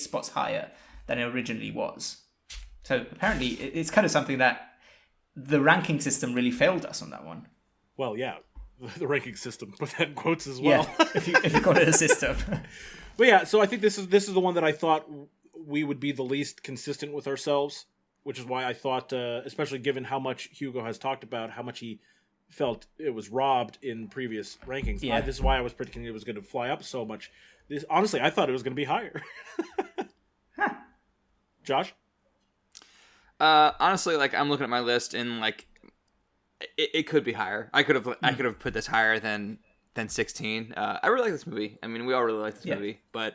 spots higher than it originally was. So apparently it's kind of something that the ranking system really failed us on that one. Well, yeah, the ranking system, put that in quotes as well. Yeah, if you call it a system. But yeah, so I think this is the one that I thought we would be the least consistent with ourselves, which is why I thought, especially given how much Hugo has talked about, how much he felt it was robbed in previous rankings. Yeah. This is why I was predicting it was going to fly up so much. Honestly, I thought it was going to be higher. Huh. Josh? Honestly, like I'm looking at my list and like it could be higher. I could have put this higher than 16. I really like this movie. I mean, we all really like this movie, but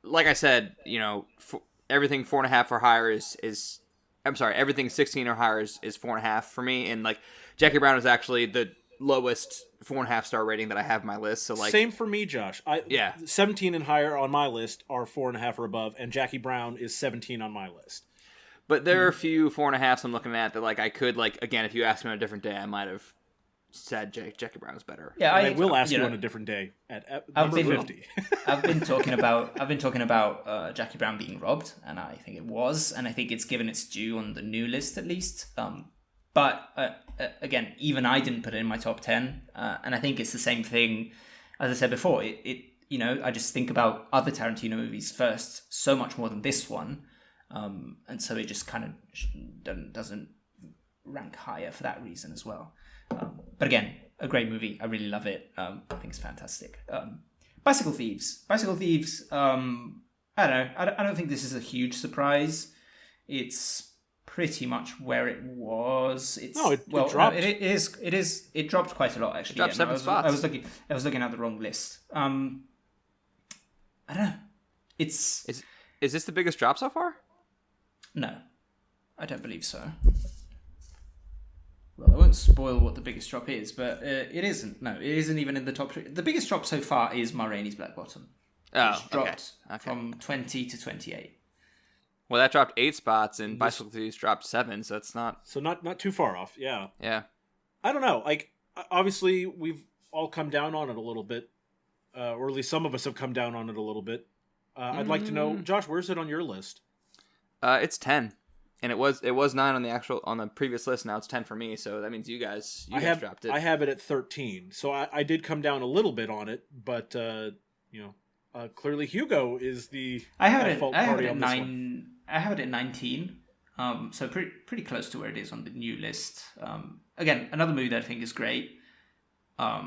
like I said, everything 4.5 or higher is I'm sorry, everything 16 or higher is 4.5 for me. And like Jackie Brown is actually the lowest 4.5 star rating that I have on my list. So like same for me, Josh. 17 and higher on my list are 4.5 or above, and Jackie Brown is 17 on my list. But there are a few 4.5s I'm looking at that like I could like again if you asked me on a different day I might have said Jackie Brown was better. Yeah, I will ask you on a different day at number 50. I've been talking about Jackie Brown being robbed, and I think it was, and I think it's given its due on the new list at least. But again, even I didn't put it in my top 10, and I think it's the same thing as I said before. I just think about other Tarantino movies first so much more than this one, and so it just kind of doesn't rank higher for that reason as well. But again, a great movie. I really love it. I think it's fantastic. Bicycle Thieves. I don't know. I don't think this is a huge surprise. It's pretty much where it was. It dropped. No, it is. It dropped quite a lot actually. It dropped 7 spots. I was looking at the wrong list. I don't know. Is this the biggest drop so far? No, I don't believe so. Well, I won't spoil what the biggest drop is, but it isn't. No, it isn't even in the top 3. The biggest drop so far is Ma Rainey's Black Bottom. Which dropped from 20 to 28. Well, that dropped 8 spots, and Bicycle Thieves dropped 7, so it's not... So not too far off, yeah. Yeah. I don't know. Like, obviously, we've all come down on it a little bit. Or at least some of us have come down on it a little bit. I'd like to know, Josh, where's it on your list? It's 10. And it was 9 on the previous list. Now it's 10 for me. So that means you guys dropped it. I have it at 13. So I did come down a little bit on it, but clearly Hugo is the I have it at 9. I have it at 19. So pretty close to where it is on the new list. Again, another movie that I think is great. I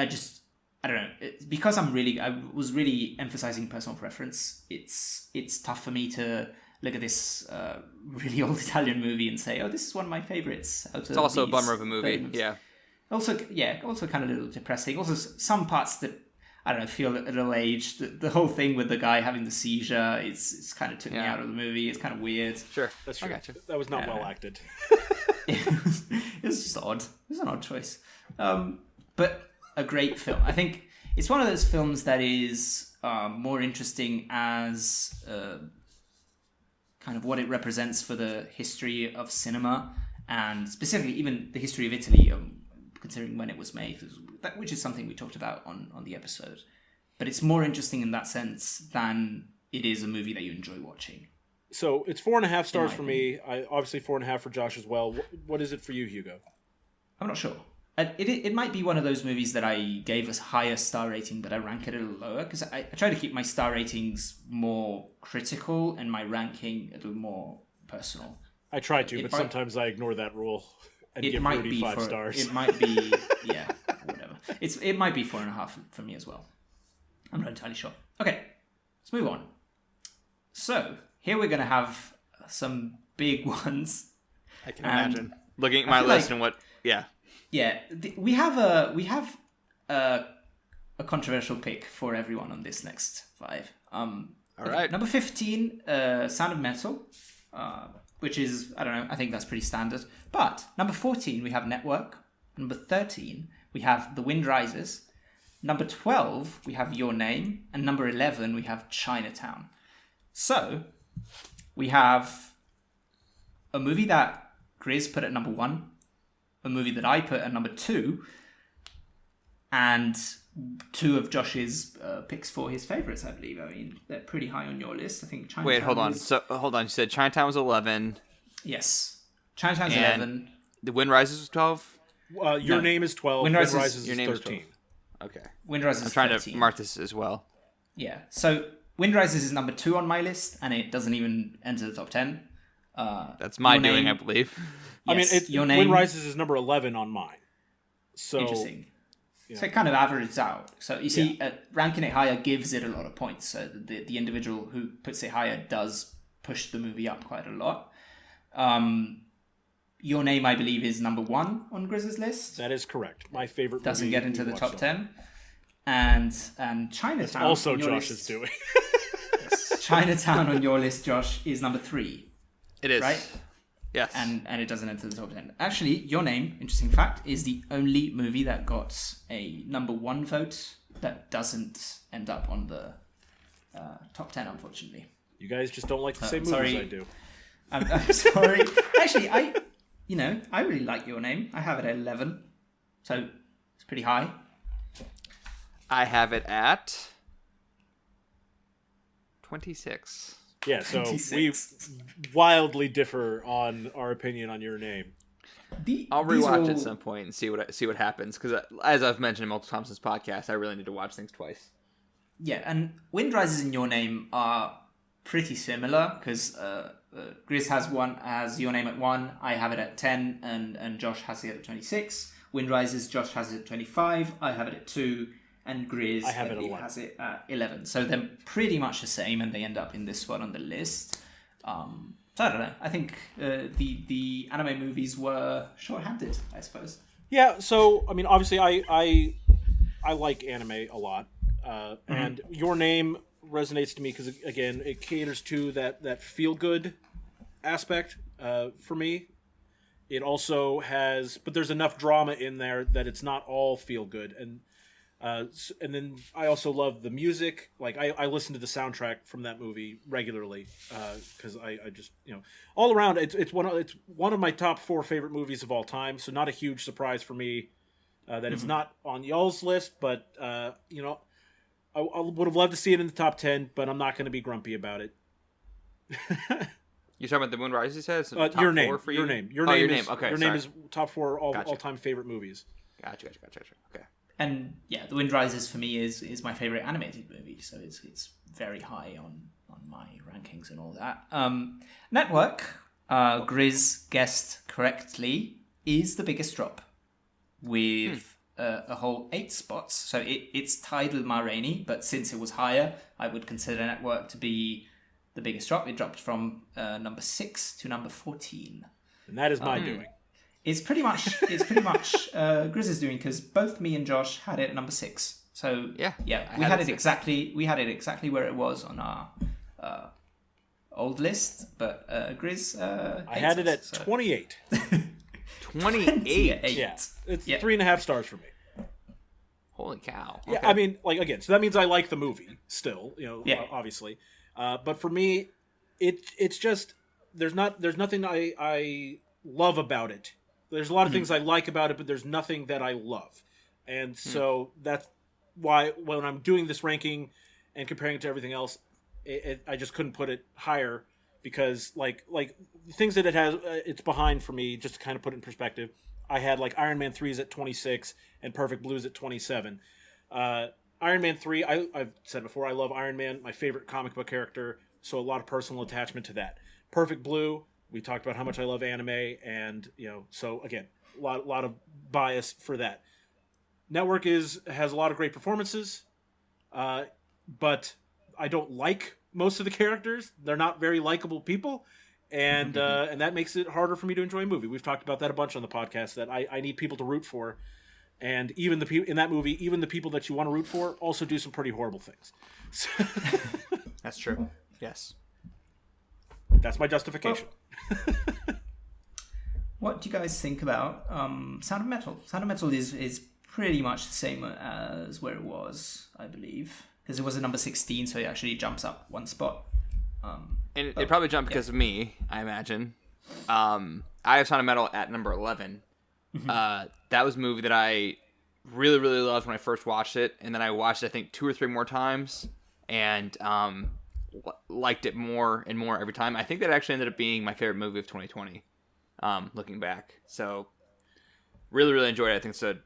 don't know. Because I was really emphasizing personal preference. It's tough for me to look at this really old Italian movie and say, oh, this is one of my favorites. It's also a bummer of a movie, yeah. Also kind of a little depressing. Also, some parts that, I don't know, feel a little aged. The whole thing with the guy having the seizure, it's kind of took me out of the movie. It's kind of weird. Sure, that's true. That was not well acted. It was just odd. It was an odd choice. But a great film. I think it's one of those films that is more interesting as... kind of what it represents for the history of cinema, and specifically even the history of Italy, considering when it was made, which is something we talked about on the episode. But it's more interesting in that sense than it is a movie that you enjoy watching. So it's 4.5 stars for me. Obviously 4.5 for Josh as well. What is it for you, Hugo? I'm not sure. It might be one of those movies that I gave a higher star rating, but I rank it a little lower, because I try to keep my star ratings more critical and my ranking a little more personal. I try to, but sometimes I ignore that rule and give Rudy 5 stars. It might be, whatever. It might be 4.5 for me as well. I'm not entirely sure. Okay, let's move on. So, here we're going to have some big ones. I can imagine. Looking at my list and what... Yeah. Yeah, we have a controversial pick for everyone on this next 5. All right. Number 15, Sound of Metal, which is, I don't know, I think that's pretty standard. But number 14, we have Network. Number 13, we have The Wind Rises. Number 12, we have Your Name. And number 11, we have Chinatown. So, we have a movie that Grizz put at number 1. A movie that I put at number 2, and 2 of Josh's picks for his favourites, I believe. I mean, they're pretty high on your list. I think Chinatown. Wait, hold on. So hold on. You said Chinatown was 11. Yes, Chinatown's 11. The Wind Rises was 12. Your Name is 12. Wind Rises is 13. Okay. Wind Rises. I'm trying 13. to mark this as well. Yeah. So Wind Rises is number 2 on my list, and it doesn't even enter the top 10. That's my doing, I believe. Yes, I mean, Wind Rises is number 11 on mine. So interesting. Yeah. So it kind of averages out. So you see, ranking it higher gives it a lot of points. So the individual who puts it higher does push the movie up quite a lot. Your Name, I believe, is number 1 on Grizz's list. That is correct. My favorite doesn't movie get into the top 10. And Chinatown. That's also Josh's doing. Yes. Chinatown on your list, Josh, is number 3. It is. Right? Yes. And it doesn't enter the top 10. Actually, Your Name, interesting fact, is the only movie that got a number 1 vote that doesn't end up on the top 10, unfortunately. You guys just don't like the same movies I do. I'm sorry. Actually, I really like Your Name. I have it at 11. So it's pretty high. I have it at 26. Yeah, so 26. we wildly differ on our opinion on your name. I'll rewatch at some point and see what happens, because as I've mentioned multiple times in this podcast, I really need to watch things twice. Yeah, and Wind Rises in Your Name are pretty similar, because Grizz has Your Name at 1, I have it at 10, and Josh has it at 26. Wind Rises, Josh has it at 25, I have it at 2, and Grizz has it at 11. So they're pretty much the same, and they end up in this one on the list. So I don't know. I think the anime movies were short-handed, I suppose. Yeah, so I mean, obviously, I like anime a lot, and Your Name resonates to me because, again, it caters to that feel-good aspect for me. It also has, but there's enough drama in there that it's not all feel-good, and then I also love the music. Like I listen to the soundtrack from that movie regularly because I just, all around it's one of my top 4 favorite movies of all time. So not a huge surprise for me that it's not on y'all's list, but I would have loved to see it in the top 10, but I'm not going to be grumpy about it. You're talking about the Moon Rises, you said? Your Name. For you? Your Name. Your Name. Okay, Your Name is top 4 Gotcha. all-time favorite movies. Gotcha. Okay. And yeah, The Wind Rises for me is my favorite animated movie, so it's very high on my rankings and all that. Network, Grizz guessed correctly, is the biggest drop with a whole 8 spots. So it's tied with Ma Rainey, but since it was higher, I would consider Network to be the biggest drop. It dropped from number 6 to number 14. And that is my doing. It's pretty much Grizz's doing, because both me and Josh had it at number 6. So we had it exactly where it was on our old list, but Grizz I had it at 28. 28. Yeah, it's 3.5 stars for me. Holy cow! Okay. Yeah, I mean, again, so that means I like the movie still, obviously. But for me, it's just there's nothing I love about it. There's a lot of things I like about it, but there's nothing that I love. And so that's why when I'm doing this ranking and comparing it to everything else, I just couldn't put it higher, because like things that it has, it's behind for me, just to kind of put it in perspective. I had like Iron Man 3's at 26 and Perfect Blue's at 27. Iron Man 3, I've said before, I love Iron Man, my favorite comic book character, so a lot of personal attachment to that. Perfect Blue, we talked about how much I love anime, and so again, a lot of bias for that. Network has a lot of great performances, but I don't like most of the characters. They're not very likable people, and that makes it harder for me to enjoy a movie. We've talked about that a bunch on the podcast, that I need people to root for, and even the people in that movie, even the people that you want to root for, also do some pretty horrible things. That's true. Yes. That's my justification. What do you guys think about Sound of Metal? Sound of Metal is pretty much the same as where it was, I believe, because it was at number 16, so it actually jumps up 1 spot. And it probably jumped because of me, I imagine. I have Sound of Metal at number 11. That was a movie that I really, really loved when I first watched it, and then I watched it, I think, 2 or 3 more times, and liked it more and more every time. I think that actually ended up being my favorite movie of 2020, looking back. So, really, really enjoyed it. I think it's a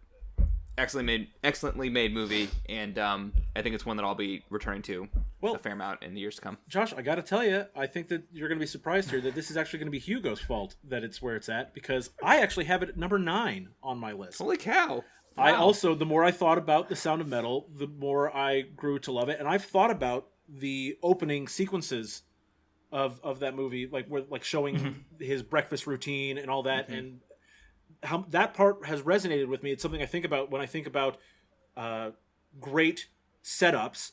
excellently made movie, and I think it's one that I'll be returning to a fair amount in the years to come. Josh, I got to tell you, I think that you're going to be surprised here that this is actually going to be Hugo's fault that it's where it's at, because I actually have it at number 9 on my list. Holy cow! Wow. I also, the more I thought about The Sound of Metal, the more I grew to love it, and I've thought about the opening sequences of that movie, like showing his breakfast routine and all that, and how that part has resonated with me. It's something I think about when I think about great setups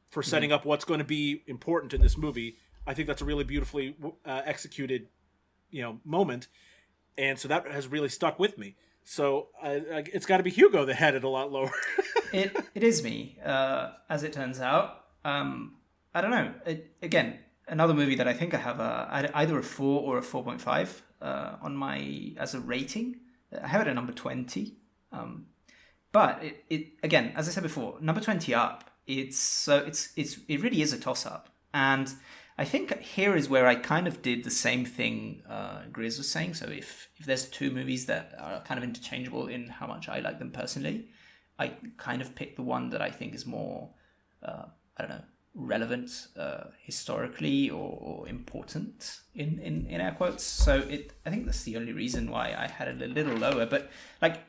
for setting up what's going to be important in this movie. I think that's a really beautifully executed, moment, and so that has really stuck with me. So it's got to be Hugo that had it a lot lower. It is me, as it turns out. I don't know. Again, another movie that I think I have either a 4 or a 4.5 on my as a rating. I have it at number 20. But it again, as I said before, number 20 up. It really is a toss up, and I think here is where I kind of did the same thing Grizz was saying. So if there's two movies that are kind of interchangeable in how much I like them personally, I kind of pick the one that I think is more, I don't know, relevant historically or important in air quotes. So I think that's the only reason why I had it a little lower. But like,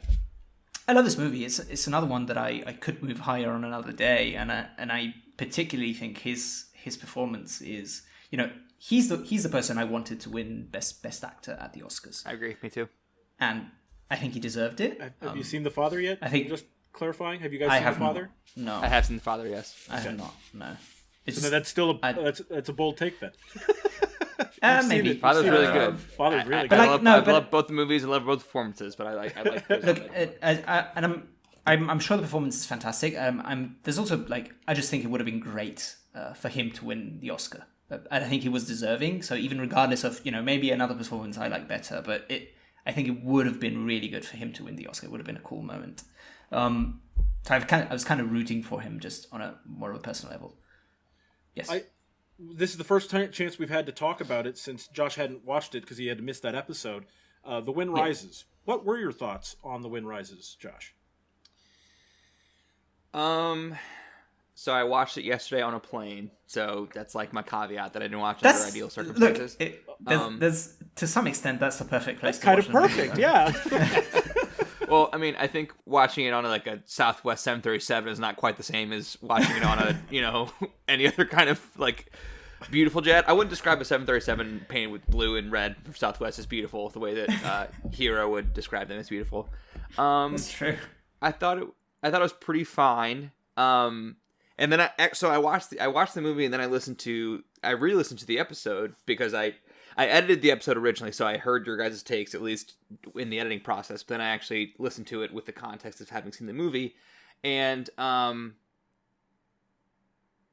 I love this movie. It's another one that I could move higher on another day, and I particularly think his performance is, you know, he's the person I wanted to win best actor at the Oscars. I agree, me too. And I think he deserved it. Have you seen The Father yet? I think, just clarifying, have you guys seen The Father? No, I have seen The Father. Yes, I have not. No, so that's still that's a bold take then. Maybe Father's really good. Father's really good. good. I love both the movies. I love both performances, but I like. Look, and I'm sure the performance is fantastic. There's also like, I just think it would have been great for him to win the Oscar. I think he was deserving. So even regardless of, you know, maybe another performance I like better, but I think it would have been really good for him to win the Oscar. It would have been a cool moment. So I was kind of rooting for him just on a more of a personal level. Yes. This is the first chance we've had to talk about it since Josh hadn't watched it because he had missed that episode. The Wind Rises. What were your thoughts on The Wind Rises, Josh? So I watched it yesterday on a plane. So that's like my caveat that I didn't watch under ideal circumstances. Look, there's to some extent that's the perfect place. That's kind of perfect, yeah. Well, I mean, I think watching it on like a Southwest 737 is not quite the same as watching it on a, you know, any other kind of like beautiful jet. I wouldn't describe a 737 painted with blue and red for Southwest as beautiful the way that Hero would describe them as beautiful. That's true. I thought it was pretty fine. And then I watched the movie and then I re-listened to the episode because I edited the episode originally, so I heard your guys' takes, at least in the editing process, but then I actually listened to it with the context of having seen the movie. And, I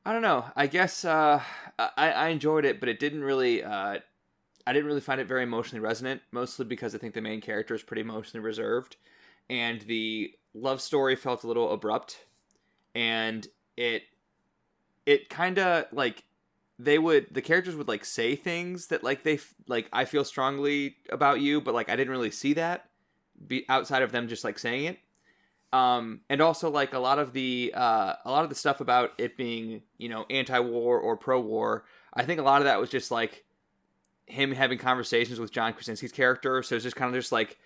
don't know. I guess I enjoyed it, but it didn't really... I didn't really find it very emotionally resonant, mostly because I think the main character is pretty emotionally reserved. And the love story felt a little abrupt. And it kind of, like... the characters would like say things that like I feel strongly about you, but like I didn't really see that outside of them just like saying it. And also like a lot of the stuff about it being, you know, anti-war or pro-war, I think a lot of that was just like him having conversations with John Krasinski's character. So it's just kind of just like,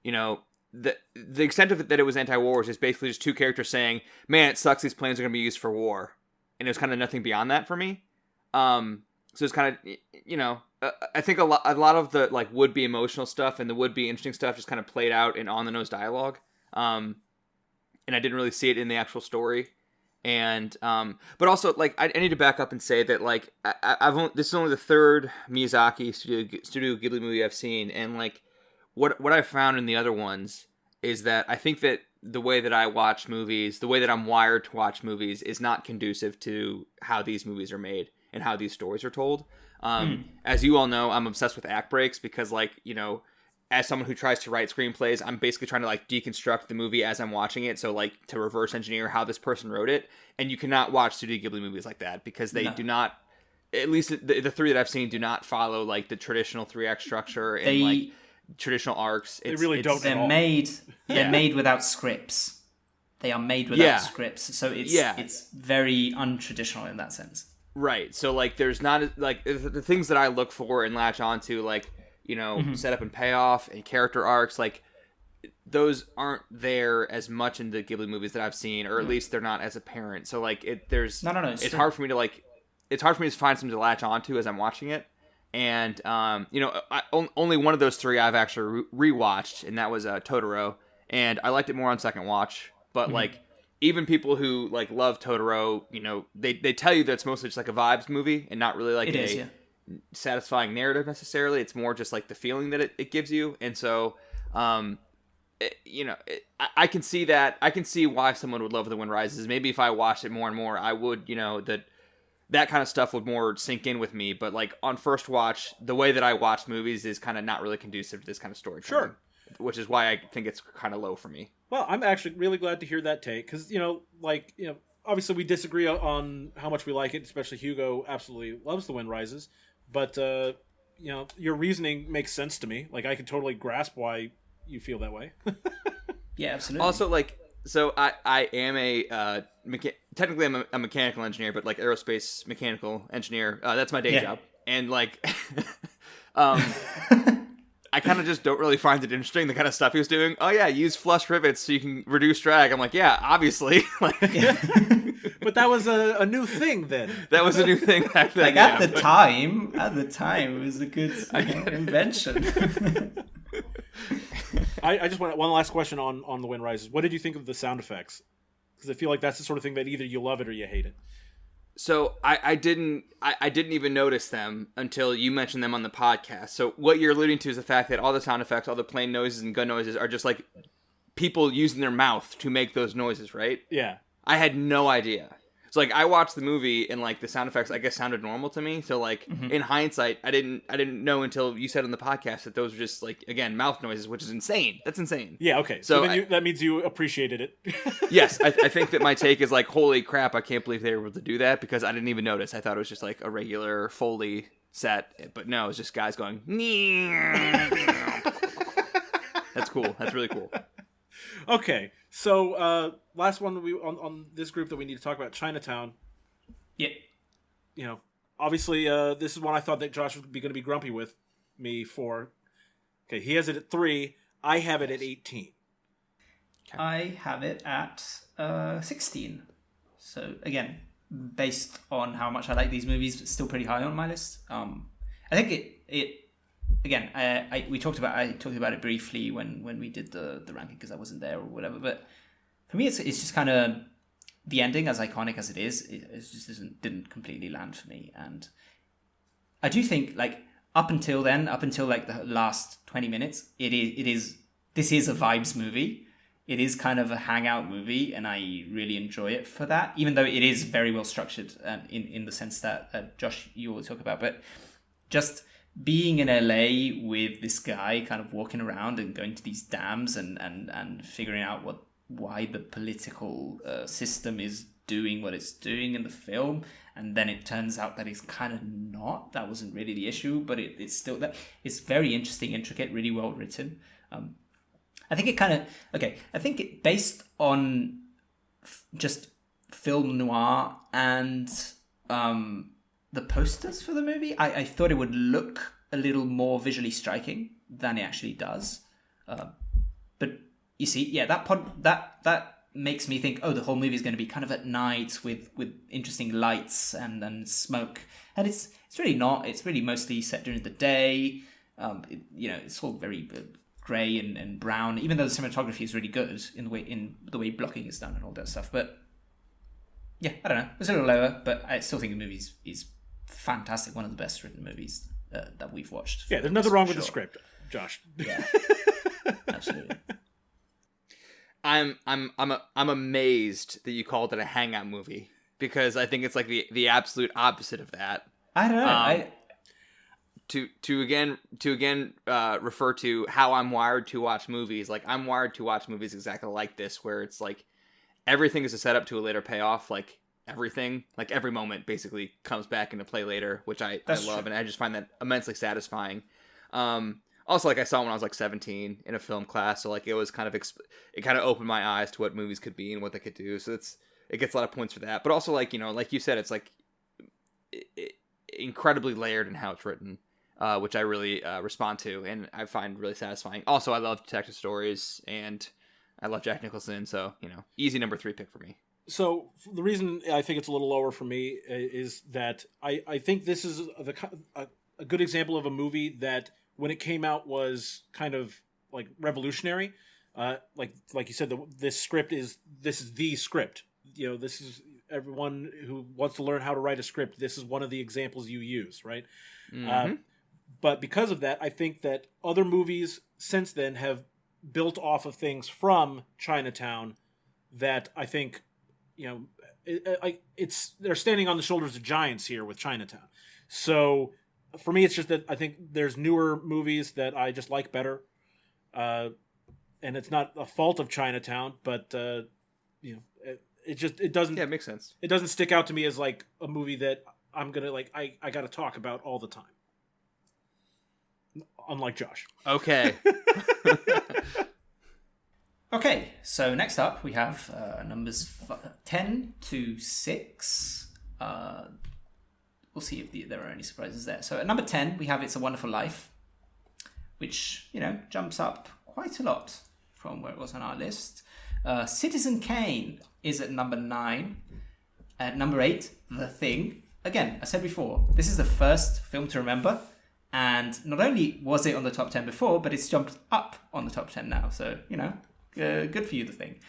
you know, the extent of it that it was anti-war was just basically just two characters saying, man, it sucks these planes are going to be used for war. And it was kind of nothing beyond that for me. So it's kind of, you know, I think a lot of the like would be emotional stuff and the would be interesting stuff just kind of played out in on the nose dialogue. And I didn't really see it in the actual story. And, but also like, I need to back up and say that like, this is only the third Miyazaki Studio Ghibli movie I've seen. And like what I found in the other ones is that I think that the way that I watch movies, the way that I'm wired to watch movies is not conducive to how these movies are made and how these stories are told. As you all know, I'm obsessed with act breaks because, like, you know, as someone who tries to write screenplays, I'm basically trying to, like, deconstruct the movie as I'm watching it. So, like, to reverse engineer how this person wrote it. And you cannot watch Studio Ghibli movies like that because they do not, at least the three that I've seen, do not follow, like, the traditional 3-act structure and, like, traditional arcs. They really don't. They're made without scripts. They are made without scripts. So it's very untraditional in that sense. Right. So, like, there's not, like, the things that I look for and latch onto, like, you know, setup and payoff and character arcs, like, those aren't there as much in the Ghibli movies that I've seen, or at least they're not as apparent. So, like, it's hard for me to, like, find something to latch onto as I'm watching it. And, you know, only one of those three I've actually rewatched, and that was Totoro. And I liked it more on second watch. But, like, even people who like love Totoro, you know, they tell you that it's mostly just like a vibes movie and not really like satisfying narrative necessarily. It's more just like the feeling that it gives you. And so, you know, I can see that. I can see why someone would love The Wind Rises. Maybe if I watched it more and more, I would, you know, that kind of stuff would more sink in with me. But like on first watch, the way that I watch movies is kind of not really conducive to this kind of story. Sure. which is why I think it's kind of low for me. Well, I'm actually really glad to hear that take, because obviously we disagree on how much we like it. Especially Hugo absolutely loves The Wind Rises, but your reasoning makes sense to me. Like, I can totally grasp why you feel that way. Yeah, absolutely. Also, like, so I am technically I'm a mechanical engineer, but like aerospace mechanical engineer. That's my day job, and like, I kind of just don't really find it interesting, the kind of stuff he was doing. Oh yeah, use flush rivets so you can reduce drag. I'm like, yeah, obviously. But that was a new thing then. That was a new thing back then. Like at the time, it was a good invention. I just want one last question on The Wind Rises. What did you think of the sound effects? Because I feel like that's the sort of thing that either you love it or you hate it. So I didn't even notice them until you mentioned them on the podcast. So what you're alluding to is the fact that all the sound effects, all the plane noises and gun noises are just like people using their mouth to make those noises, right? Yeah. I had no idea. So like I watched the movie and like the sound effects I guess sounded normal to me. So like in hindsight, I didn't know until you said on the podcast that those were just like, again, mouth noises, which is insane. That's insane. Yeah, okay. So then that means you appreciated it. Yes, I think that my take is like, holy crap, I can't believe they were able to do that, because I didn't even notice. I thought it was just like a regular Foley set, but no, it's just guys going. That's cool. That's really cool. Okay, so last one on this group that we need to talk about, Chinatown. Yeah. Obviously, this is one I thought that Josh would be going to be grumpy with me for. Okay, he has it at 3. I have it at 18. Okay. I have it at 16. So again, based on how much I like these movies, it's still pretty high on my list. I think it again. I talked about it briefly when we did the ranking, because I wasn't there or whatever. But for me, it's just kind of the ending, as iconic as it is. It just didn't completely land for me, and I do think like up until like the last 20 minutes, this is a vibes movie. It is kind of a hangout movie, and I really enjoy it for that, even though it is very well structured in the sense that Josh, you will talk about. But just being in LA with this guy kind of walking around and going to these dams and figuring out why the political system is doing what it's doing in the film, and then it turns out that it's kind of not. That wasn't really the issue, but it's still that it's very interesting, intricate, really well written. I think it kind of I think it based on just film noir and the posters for the movie. I thought it would look a little more visually striking than it actually does. But you see, yeah, that makes me think, oh, the whole movie is going to be kind of at night with interesting lights and smoke, and it's really not. It's really mostly set during the day. It's all very grey and brown, even though the cinematography is really good in the way blocking is done and all that stuff. But yeah, I don't know. It's a little lower, but I still think the movie is fantastic. One of the best written movies that we've watched. Yeah, there's nothing wrong with the script, Josh. Yeah, absolutely. I'm amazed that you called it a hangout movie, because I think it's like the absolute opposite of that. I don't know. To again refer to how I'm wired to watch movies. Like, I'm wired to watch movies exactly like this, where it's like everything is a setup to a later payoff. Like everything, like every moment basically comes back into play later, which I love, true. And I just find that immensely satisfying. Also, like, I saw it when I was like 17 in a film class, so like it was kind of it kind of opened my eyes to what movies could be and what they could do. So it gets a lot of points for that. But also, like, like you said, it's like incredibly layered in how it's written, which I really respond to and I find really satisfying. Also, I love detective stories and I love Jack Nicholson, so easy number 3 pick for me. So the reason I think it's a little lower for me is that I think this is a good example of a movie that, when it came out, was kind of like revolutionary. Like you said, this is the script. This is everyone who wants to learn how to write a script. This is one of the examples you use, right? Mm-hmm. But because of that, I think that other movies since then have built off of things from Chinatown that I think, they're standing on the shoulders of giants here with Chinatown. So for me, it's just that I think there's newer movies that I just like better. and it's not a fault of Chinatown, but it doesn't. Yeah, it makes sense. It doesn't stick out to me as like a movie that I'm gonna like. I got to talk about all the time. Unlike Josh. Okay. Okay, so next up we have numbers 10 to 6. We'll see if there are any surprises there. So at number 10 we have It's a Wonderful Life, which, jumps up quite a lot from where it was on our list. Citizen Kane is at number 9. At number 8, The Thing. Again, I said before, this is the first film to remember. And not only was it on the top 10 before, but it's jumped up on the top 10 now. So, good for you, The Thing.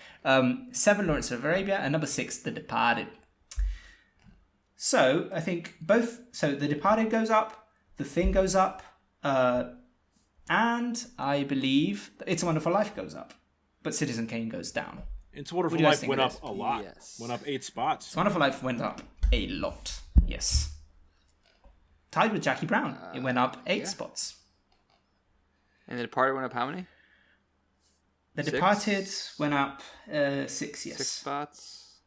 7, Lawrence of Arabia. And number 6, The Departed. So, I think So, The Departed goes up. The Thing goes up. And I believe It's a Wonderful Life goes up. But Citizen Kane goes down. It's a Wonderful Life went up a lot. Yes. Went up 8 spots. It's a Wonderful Life went up a lot. Yes. Tied with Jackie Brown. It went up 8 spots. And The Departed went up how many? The 6? Departed went up 6, yes. 6 spots.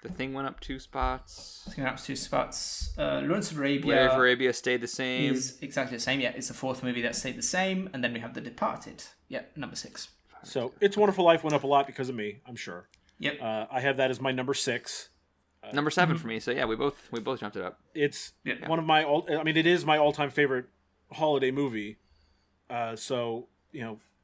The Thing went up 2 spots. It went up 2 spots. Lawrence of Arabia. Lawrence of Arabia stayed the same. Is exactly the same. Yeah, it's the 4th movie that stayed the same. And then we have The Departed. Yeah, number 6. So It's a Wonderful Life went up a lot because of me, I'm sure. Yep. I have that as my number 6. Number 7 for me. So yeah, we both jumped it up. It's one of my it is my all-time favorite holiday movie. So,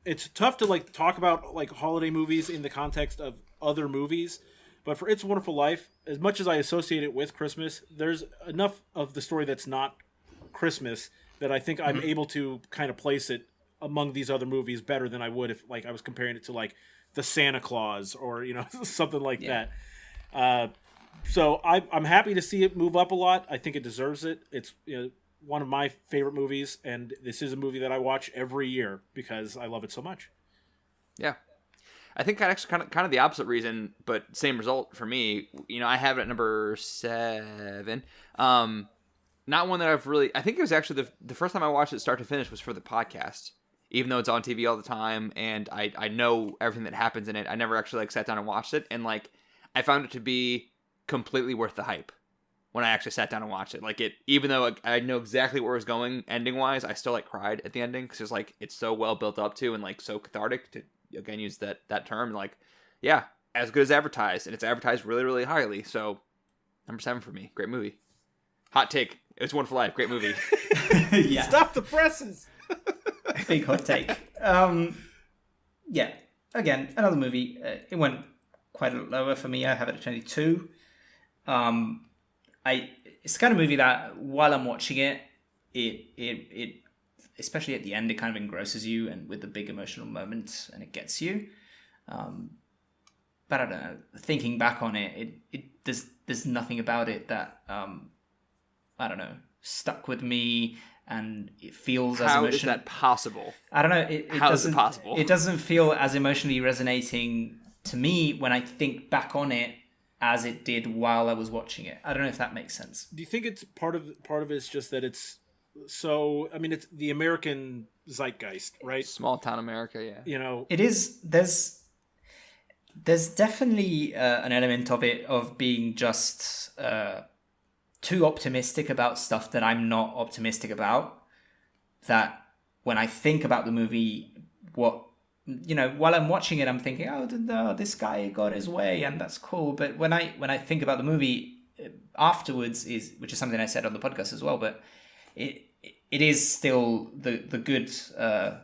it's tough to like talk about like holiday movies in the context of other movies, but for It's a Wonderful Life, as much as I associate it with Christmas, there's enough of the story that's not Christmas that I think I'm able to kind of place it among these other movies better than I would if like I was comparing it to like the Santa Claus or something like that. So I'm happy to see it move up a lot. I think it deserves it. It's one of my favorite movies, and this is a movie that I watch every year because I love it so much. Yeah. I think actually kind of the opposite reason, but same result for me. I have it at number 7. Not one that I've really... I think it was actually the first time I watched it start to finish was for the podcast. Even though it's on TV all the time, and I know everything that happens in it, I never actually sat down and watched it, and I found it to be completely worth the hype when I actually sat down and watched it. Even though I know exactly where it was going ending wise, I still cried at the ending because it's so well built up to and so cathartic to again use that term. As good as advertised, and it's advertised really, really highly. So number 7 for me, great movie. Hot take: It's a Wonderful Life, great movie. Yeah. Stop the presses. Big hot take. Again, another movie. It went quite a lot lower for me. I have it at 22. It's the kind of movie that while I'm watching it, it especially at the end, it kind of engrosses you and with the big emotional moment, and it gets you. But I don't know. Thinking back on it, there's nothing about it that I don't know, stuck with me. And it feels as emotional. How is that possible? I don't know. How is it possible? It doesn't feel as emotionally resonating to me when I think back on it as it did while I was watching it. I don't know if that makes sense. Do you think it's part of it's just that it's so? I mean, it's the American zeitgeist, right? Small town America, yeah. It is. There's definitely an element of it of being just. Too optimistic about stuff that I'm not optimistic about. That when I think about the movie, while I'm watching it, I'm thinking, no, this guy got his way, and that's cool. But when I think about the movie afterwards, which is something I said on the podcast as well, but it is still the good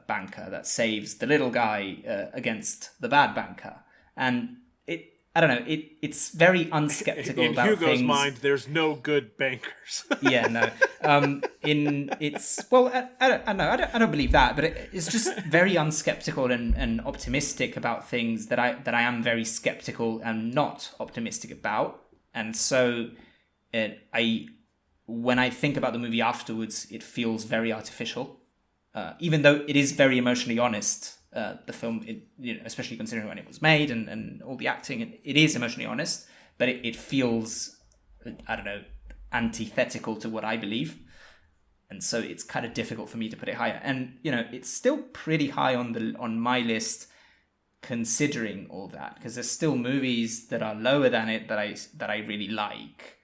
banker that saves the little guy against the bad banker, and I don't know. It's very unskeptical about things. In Hugo's mind, there's no good bankers. Yeah, no. I don't believe that, but it's just very unskeptical and optimistic about things that I am very skeptical and not optimistic about. And so, when I think about the movie afterwards, it feels very artificial, even though it is very emotionally honest. The film, especially considering when it was made and all the acting, it is emotionally honest, but it feels, I don't know, antithetical to what I believe. and so it's kind of difficult for me to put it higher. And it's still pretty high on my list, considering all that, because there's still movies that are lower than it that I really like,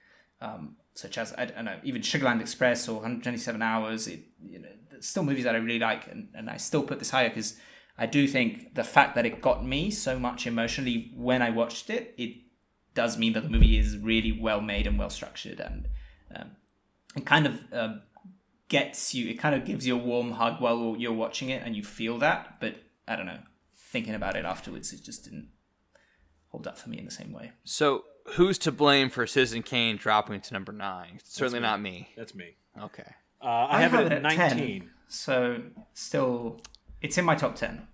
such as, I don't know, even Sugarland Express or 127 Hours. There's still movies that I really like, and I still put this higher because I do think the fact that it got me so much emotionally when I watched it, it does mean that the movie is really well made and well structured, and it kind of gets you. It kind of gives you a warm hug while you're watching it, and you feel that. But I don't know, thinking about it afterwards, it just didn't hold up for me in the same way. So who's to blame for Citizen Kane dropping to number 9? Certainly not me. That's me. Okay. I have it at 19. 10, so still, it's in my top 10.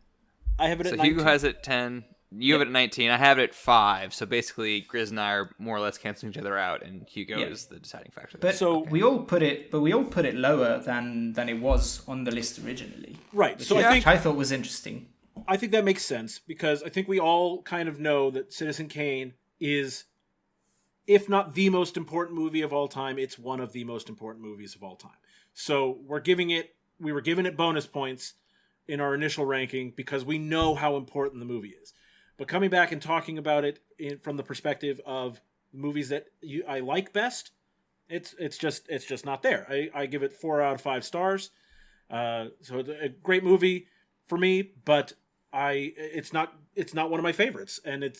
I have it at 19. So Hugo has it at 10. You have it at 19. I have it at 5. So basically, Grizz and I are more or less canceling each other out, and Hugo is the deciding factor. But we all put it lower than it was on the list originally. Right. Which So I thought was interesting. I think that makes sense, because I think we all kind of know that Citizen Kane is, if not the most important movie of all time, it's one of the most important movies of all time. So we were giving it bonus points in our initial ranking because we know how important the movie is. But coming back and talking about it from the perspective of movies that I like best, it's just not there. I give it 4 out of 5 stars. So it's a great movie for me, but it's not one of my favorites, and it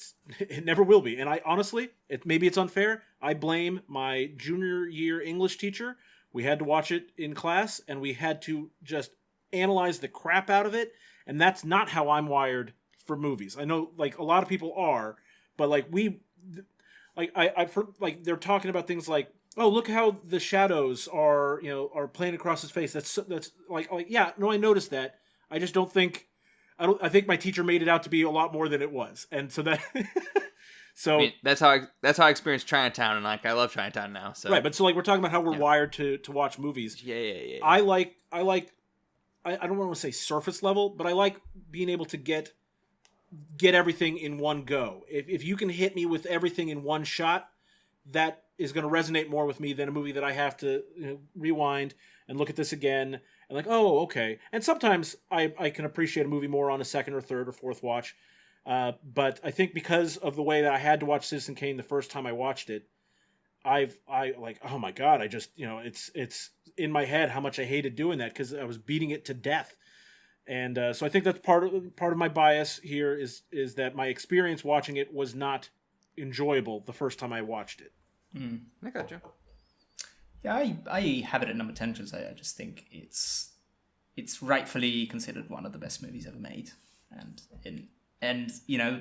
never will be. And I honestly, maybe it's unfair, I blame my junior year English teacher. We had to watch it in class, and we had to just analyze the crap out of it, and that's not how I'm wired for movies. I know, like, a lot of people are, but I've heard, like, they're talking about things like, oh, look how the shadows are playing across his face. That's like yeah, no, I noticed that. I just don't think. I think my teacher made it out to be a lot more than it was, and so that. So I mean, that's how I experienced Chinatown, and like I love Chinatown now. So right, but so like we're talking about how we're wired to watch movies. Yeah. I don't want to say surface level, but I like being able to get everything in one go. If you can hit me with everything in one shot, that is going to resonate more with me than a movie that I have to rewind and look at this again and like, oh, okay. And sometimes I can appreciate a movie more on a second or third or fourth watch. But I think because of the way that I had to watch Citizen Kane the first time I watched it, I like, oh my God, I just, it's in my head how much I hated doing that because I was beating it to death. And so I think that's part of my bias here is that my experience watching it was not enjoyable the first time I watched it. I gotcha. Yeah, I have it at number 10 because I just think it's rightfully considered one of the best movies ever made, and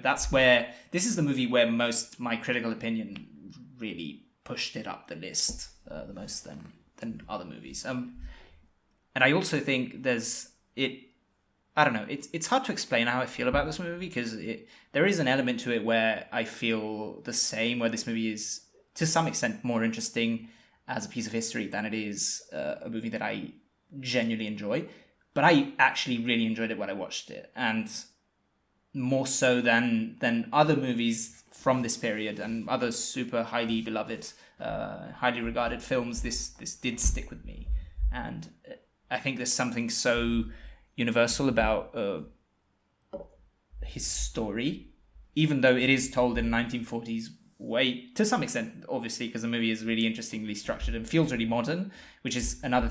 that's where this is the movie where most my critical opinion really pushed it up the list the most than other movies. And I also think I don't know. It's hard to explain how I feel about this movie because there is an element to it where I feel the same, where this movie is to some extent more interesting as a piece of history than it is a movie that I genuinely enjoy. But I actually really enjoyed it when I watched it, and more so than other movies from this period and other super highly beloved, highly regarded films. This did stick with me, and I think there's something so universal about his story, even though it is told in 1940s way to some extent, obviously, because the movie is really interestingly structured and feels really modern, which is another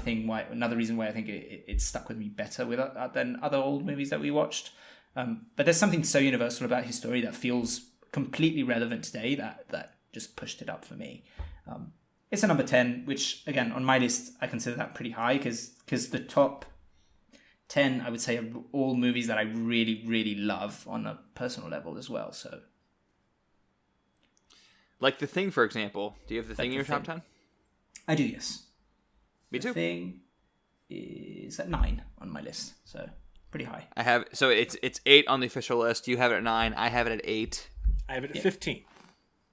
reason why I think it stuck with me better than other old movies that we watched. But there's something so universal about his story that feels completely relevant today that just pushed it up for me. It's a number 10, which again on my list I consider that pretty high because the top 10 I would say are all movies that I really, really love on a personal level as well. So, like The Thing, for example. Do you have The Thing in your top 10? I do, yes. Me too. The Thing is at 9 on my list, so pretty high. I have so it's 8 on the official list. You have it at 9. I have it at 8. I have it at 15.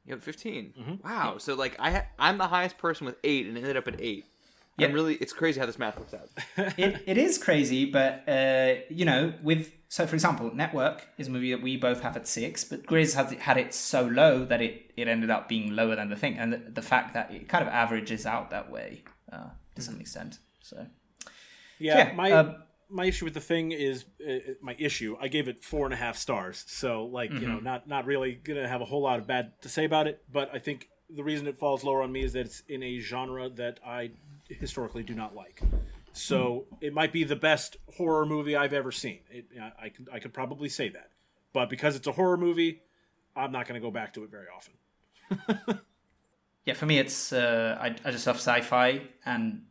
You have 15. Mm-hmm. Wow. Yeah. So like I'm the highest person with 8 and ended up at 8. Yeah. It's crazy how this math works out. It is crazy, but so for example, Network is a movie that we both have at 6, but Grizz had it so low that it ended up being lower than The Thing, and the fact that it kind of averages out that way to some extent. So Yeah, yeah, my issue with the Thing is I gave it 4.5 stars. So like not really gonna have a whole lot of bad to say about it. But I think the reason it falls lower on me is that it's in a genre that I historically do not like. So it might be the best horror movie I've ever seen. I could probably say that, but because it's a horror movie, I'm not going to go back to it very often. yeah. For me, it's I just love sci-fi, and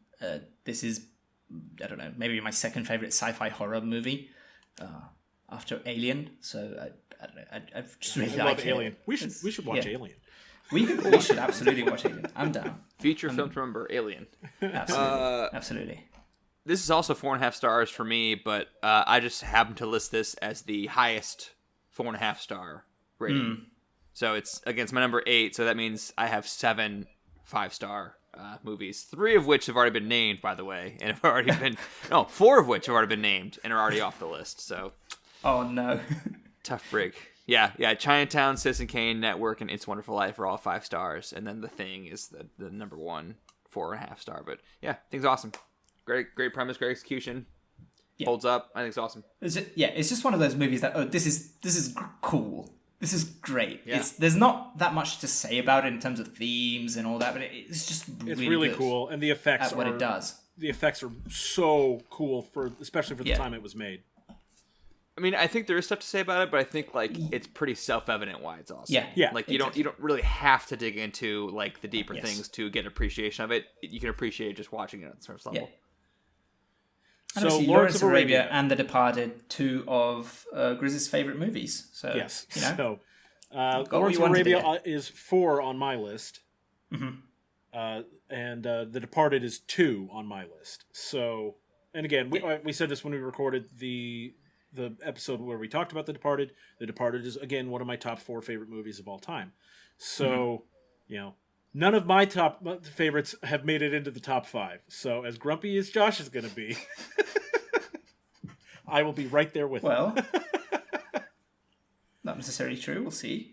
this is, I don't know, maybe my second favorite sci-fi horror movie after Alien. So I don't know. I just really like Alien. it. We should watch Alien. We should absolutely watch Alien. I'm down. Feature film to remember, Alien. Absolutely. This is also 4.5 stars for me, but I just happen to list this as the highest 4.5 star rating. So it's against my number 8, so that means I have 7 5-star movies, 3 of which have already been named, by the way, and have already been 4 of which have already been named and are already off the list. So, oh no, tough break. Yeah. Chinatown, Citizen Kane, Network, and It's a Wonderful Life are all 5 stars, and then The Thing is the number 1 4.5 star. But yeah, Thing's awesome. Great premise, great execution. Yeah. Holds up. I think it's awesome. It's just one of those movies that this is cool. This is great. Yeah. There's not that much to say about it in terms of themes and all that, but it's just really good cool, and the effects at what it does. The effects are so cool especially for the time it was made. I mean, I think there is stuff to say about it, but I think like it's pretty self-evident why it's awesome. Yeah. Like you don't really have to dig into like the deeper things to get appreciation of it. You can appreciate it just watching it on the surface level. Yeah. And so Lawrence of Arabia and The Departed, 2 of Grizz's favorite movies. So yes, so Lawrence of Arabia is 4 on my list, and The Departed is 2 on my list. So, and again, we said this when we recorded the episode where we talked about The Departed. The Departed is again one of my top 4 favorite movies of all time. So, none of my top favorites have made it into the top 5. So, as grumpy as Josh is going to be, I will be right there with him. Well, not necessarily true. We'll see.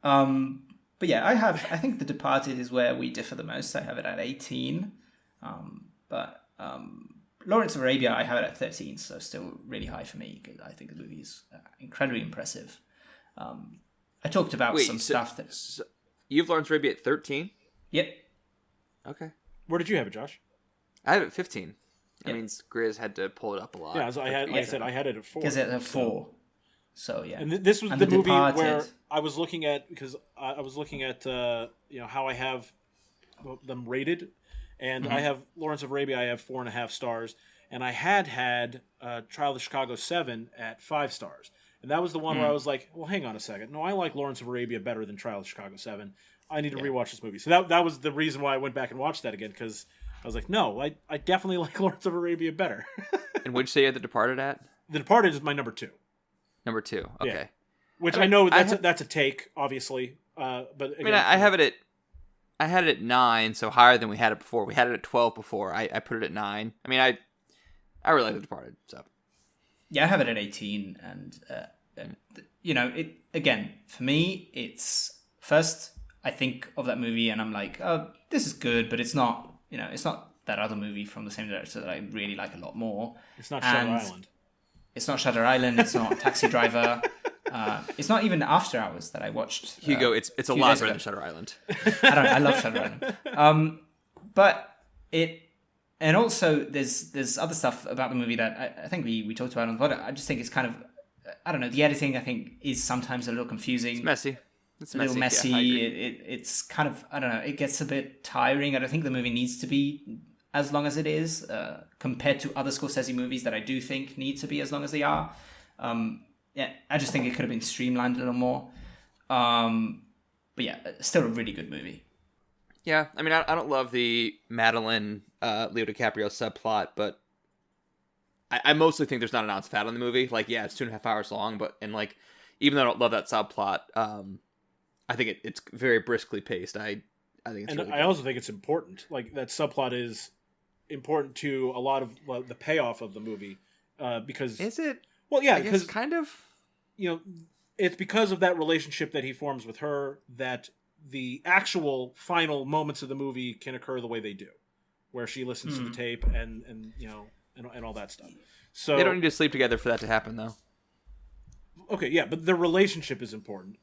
But yeah, I think The Departed is where we differ the most. I have it at 18. But Lawrence of Arabia, I have it at 13. So still really high for me, because I think the movie is incredibly impressive. I talked about some stuff that... So you've Lawrence of Arabia at 13? Yep. Okay. Where did you have it, Josh? I have it at 15. That means Grizz had to pull it up a lot. Yeah, so I had it at 4. Because it's at 4. So yeah. And this was the movie where I was looking at, because I was looking at how I have them rated, and I have Lawrence of Arabia. I have 4.5 stars, and I had Trial of the Chicago 7 at 5 stars, and that was the one where I was like, well, hang on a second, no, I like Lawrence of Arabia better than Trial of the Chicago 7. I need to rewatch this movie. So that was the reason why I went back and watched that again, because I was like, no, I definitely like Lawrence of Arabia better. And what'd you say you had The Departed at? The Departed is my number 2. Number 2, okay. Yeah. Which I know that's a take, obviously. But again, I have it I had it at 9, so higher than we had it before. We had it at 12 before. I put it at 9. I mean, I really like The Departed, so. Yeah, I have it at 18, and it again, for me, it's first I think of that movie and I'm like, oh, this is good, but it's not that other movie from the same director that I really like a lot more. It's not Shutter Island. It's not Shutter Island. It's not Taxi Driver. It's not even After Hours that I watched. Hugo, it's a lot better than Shutter Island. I love Shutter Island. But and also there's other stuff about the movie that I think we talked about on the podcast. I just think it's kind of, I don't know, the editing I think is sometimes a little confusing. It's messy. It's a little messy. Yeah, it's kind of, I don't know, it gets a bit tiring. I don't think the movie needs to be as long as it is, compared to other Scorsese movies that I do think need to be as long as they are. I just think it could have been streamlined a little more. But yeah, still a really good movie. Yeah, I mean, I don't love the Madeline, Leo DiCaprio subplot, but I mostly think there's not an ounce of fat on the movie. Like, yeah, it's 2.5 hours long, but even though I don't love that subplot, I think it's very briskly paced. I think it's really I also think it's important. Like, that subplot is important to a lot of the payoff of the movie, because is it? Well, yeah, because kind of, it's because of that relationship that he forms with her that the actual final moments of the movie can occur the way they do. where she listens to the tape and you know and all that stuff. So They don't need to sleep together for that to happen, though. okay, yeah, but their relationship is important.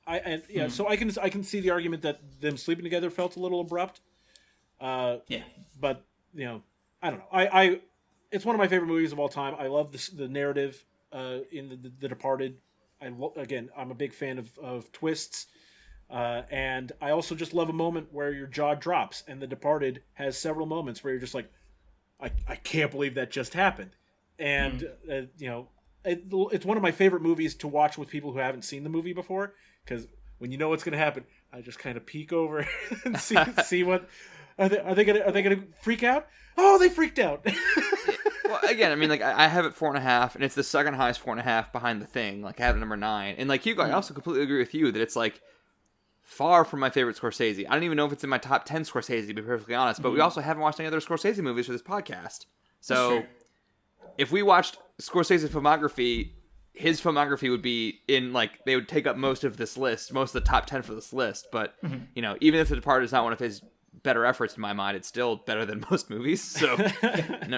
So I can see the argument that them sleeping together felt a little abrupt. But you know, I don't know. It's one of my favorite movies of all time. I love the narrative in the Departed. I'm a big fan of twists. And I also just love a moment where your jaw drops, and The Departed has several moments where you're just like, I can't believe that just happened. And, you know, it's one of my favorite movies to watch with people who haven't seen the movie before, because when you know what's going to happen, I just kind of peek over and see what, are they going to freak out? Oh, they freaked out. Well, again, I mean, like, I have it 4.5, and it's the second highest 4.5 behind The Thing. Like, I have it number 9. And, like, Hugo, I also completely agree with you that it's, like, far from my favorite Scorsese. I don't even know if it's in my top 10 Scorsese, to be perfectly honest. But we also haven't watched any other Scorsese movies for this podcast. So if we watched Scorsese's filmography, his filmography would be in, like, they would take up most of this list, most of the top 10 for this list. But, you know, even if The Departed is not one of his better efforts in my mind, it's still better than most movies. So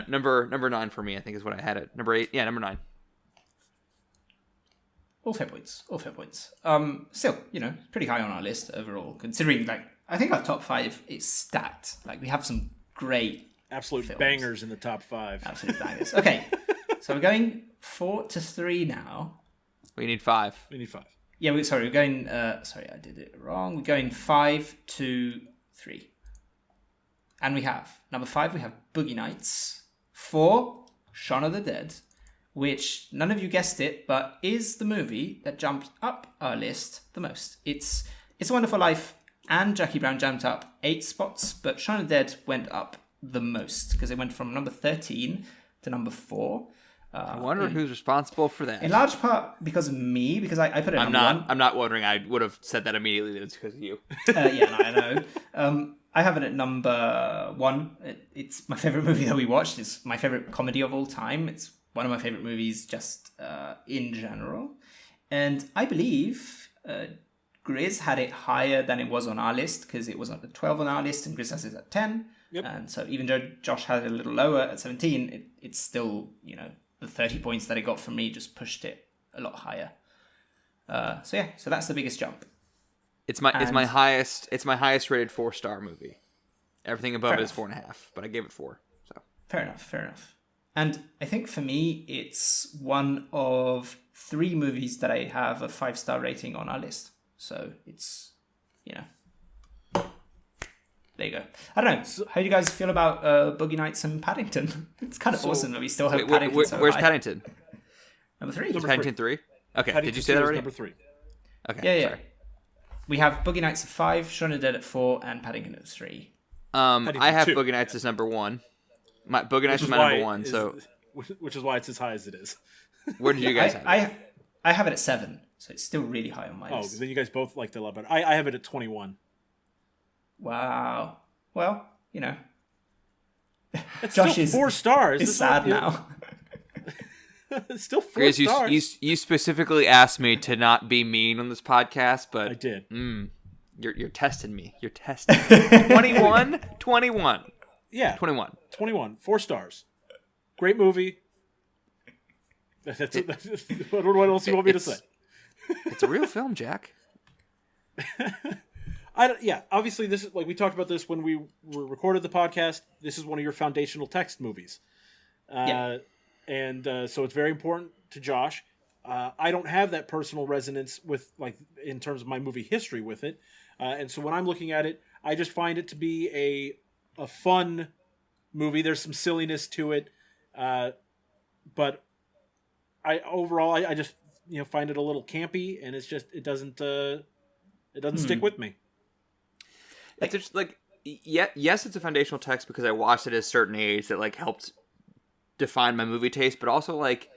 number 9 for me, I think, is what I had it. Number 8, yeah, number 9. All fair points. Still, you know, pretty high on our list overall, considering, like, I think our top 5 is stacked. Like, we have some great absolute films. Bangers in the top 5. Absolute bangers. Okay, so we're going 4 to 3 now. We need 5. Yeah, we're going, sorry, I did it wrong. We're going 5 to 3. And we have, number 5, we have Boogie Nights. 4, Shaun of the Dead, which none of you guessed it, but is the movie that jumped up our list the most. It's a Wonderful Life and Jackie Brown jumped up 8 spots, but Shaun of the Dead went up the most because it went from number 13 to number 4. I wonder who's responsible for that. In large part because of me, because I put it number 1. I'm not wondering. I would have said that immediately that it's because of you. I know. I have it at number 1. It's my favorite movie that we watched. It's my favorite comedy of all time. It's one of my favorite movies just in general. And I believe Grizz had it higher than it was on our list because it was at 12 on our list and Grizz has it at 10. Yep. And so even though Josh had it a little lower at 17, it's still, you know, the 30 points that it got from me just pushed it a lot higher. So that's the biggest jump. It's my highest rated 4-star movie. Everything above it is 4.5, but I gave it 4. So fair enough. And I think for me, it's one of 3 movies that I have a 5-star rating on our list. So it's, you know, there you go. I don't know. How do you guys feel about Boogie Nights and Paddington? It's kind of awesome that we still have Paddington so where's high. Paddington? Number 3. Paddington 3? Okay, Paddington did you say that already? Number 3. Okay, yeah. Sorry. We have Boogie Nights at 5, Shaun of the Dead at 4, and Paddington at 3. I have 2. Boogie Nights as number 1. Boogie Nights is my number 1, so which is why it's as high as it is. Where did you guys have it? I have it at 7, so it's still really high on my list. Oh, then you guys both liked it a lot better. I have it at 21. Wow. Well, you know, It's Josh still 4 stars. It's sad now. It's still 4 Grizz, stars. you specifically asked me to not be mean on this podcast, but I did. You're testing me. You're testing me. 21. Yeah. 21. 4 stars. Great movie. What else do you want me to say? It's a real film, Jack. Obviously, this is like we talked about this when we recorded the podcast. This is one of your foundational text movies, and so it's very important to Josh. I don't have that personal resonance with, like, in terms of my movie history with it, and so when I'm looking at it, I just find it to be a fun movie. There's some silliness to it, but I just find it a little campy, and it doesn't stick with me. It's just like, yes, it's a foundational text because I watched it at a certain age that, like, helped define my movie taste, but also, like,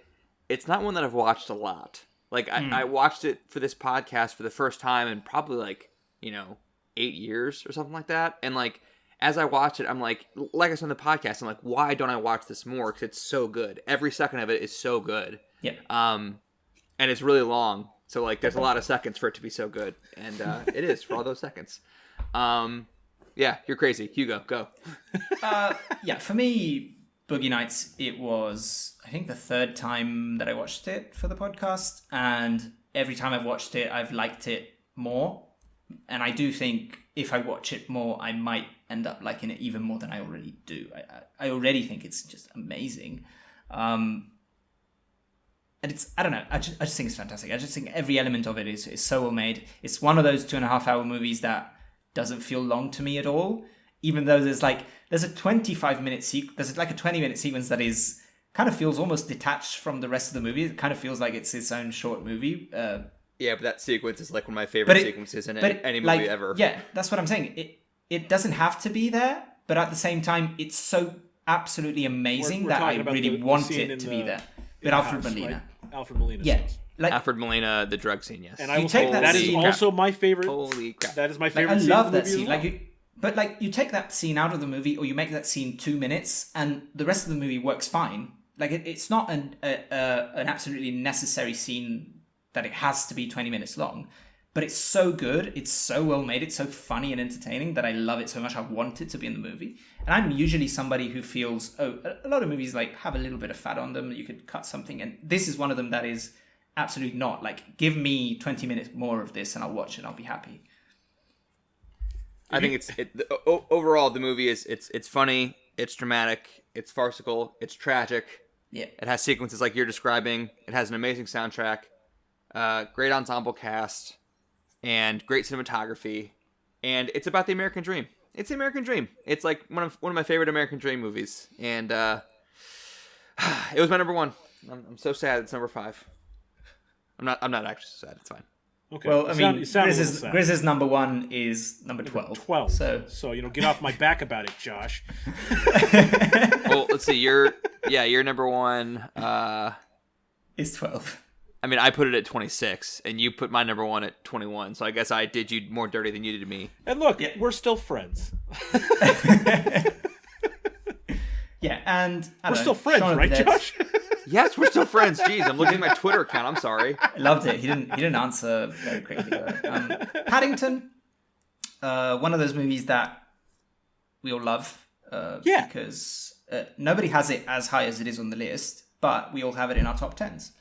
it's not one that I've watched a lot. Like, I watched it for this podcast for the first time in probably, like, 8 years or something like that. And, like, as I watch it, I'm like I said on the podcast, I'm like, why don't I watch this more? Because it's so good. Every second of it is so good. Yeah. And it's really long. So, like, there's a lot of seconds for it to be so good. And it is for all those seconds. Yeah, you're crazy. Hugo, go. Yeah, for me, Boogie Nights, it was, I think, the third time that I watched it for the podcast. And every time I've watched it, I've liked it more. And I do think if I watch it more, I might end up liking it even more than I already do. I already think it's just amazing. And it's, I don't know, I just think it's fantastic. I just think every element of it is so well made. It's one of those 2.5-hour movies that doesn't feel long to me at all. Even though there's a 25-minute there's like a 20-minute sequence that is kind of feels almost detached from the rest of the movie. It kind of feels like it's its own short movie. Yeah, but that sequence is like one of my favorite sequences in any movie ever. Yeah, that's what I'm saying. It doesn't have to be there, but at the same time, it's so absolutely amazing that I really want it to be there. With Alfred Molina. Right? Alfred Molina. Yeah. Like, Alfred Molina, the drug scene, yes. And I will take that is also my favorite. Holy crap. That is my favorite scene. I love that scene. Well. You take that scene out of the movie, or you make that scene 2 minutes, and the rest of the movie works fine. Like, it's not an absolutely necessary scene that it has to be 20 minutes long, but it's so good, it's so well made, it's so funny and entertaining that I love it so much I want it to be in the movie. And I'm usually somebody who feels, a lot of movies like have a little bit of fat on them, you could cut something, and this is one of them that is absolutely not. Like, give me 20 minutes more of this and I'll watch it and I'll be happy. I think overall the movie is it's funny, it's dramatic, it's farcical, it's tragic. Yeah. It has sequences like you're describing. It has an amazing soundtrack. Great ensemble cast, and great cinematography, and it's about the American dream. It's the American dream. It's like one of my favorite American dream movies, and it was my number one. I'm so sad it's number 5. I'm not actually so sad. It's fine. Okay. Well, I mean, Grizz's number 1 is number 12. 12. So get off my back about it, Josh. Well, let's see. Your number 1 is 12. I mean, I put it at 26, and you put my number 1 at 21, so I guess I did you more dirty than you did me. And look, we're still friends. Yeah, and we're still friends, right, Josh? Yes, we're still friends. Jeez, I'm looking at my Twitter account. I'm sorry. I loved it. He didn't answer very quickly. Paddington, one of those movies that we all love. Because nobody has it as high as it is on the list, but we all have it in our top 10s.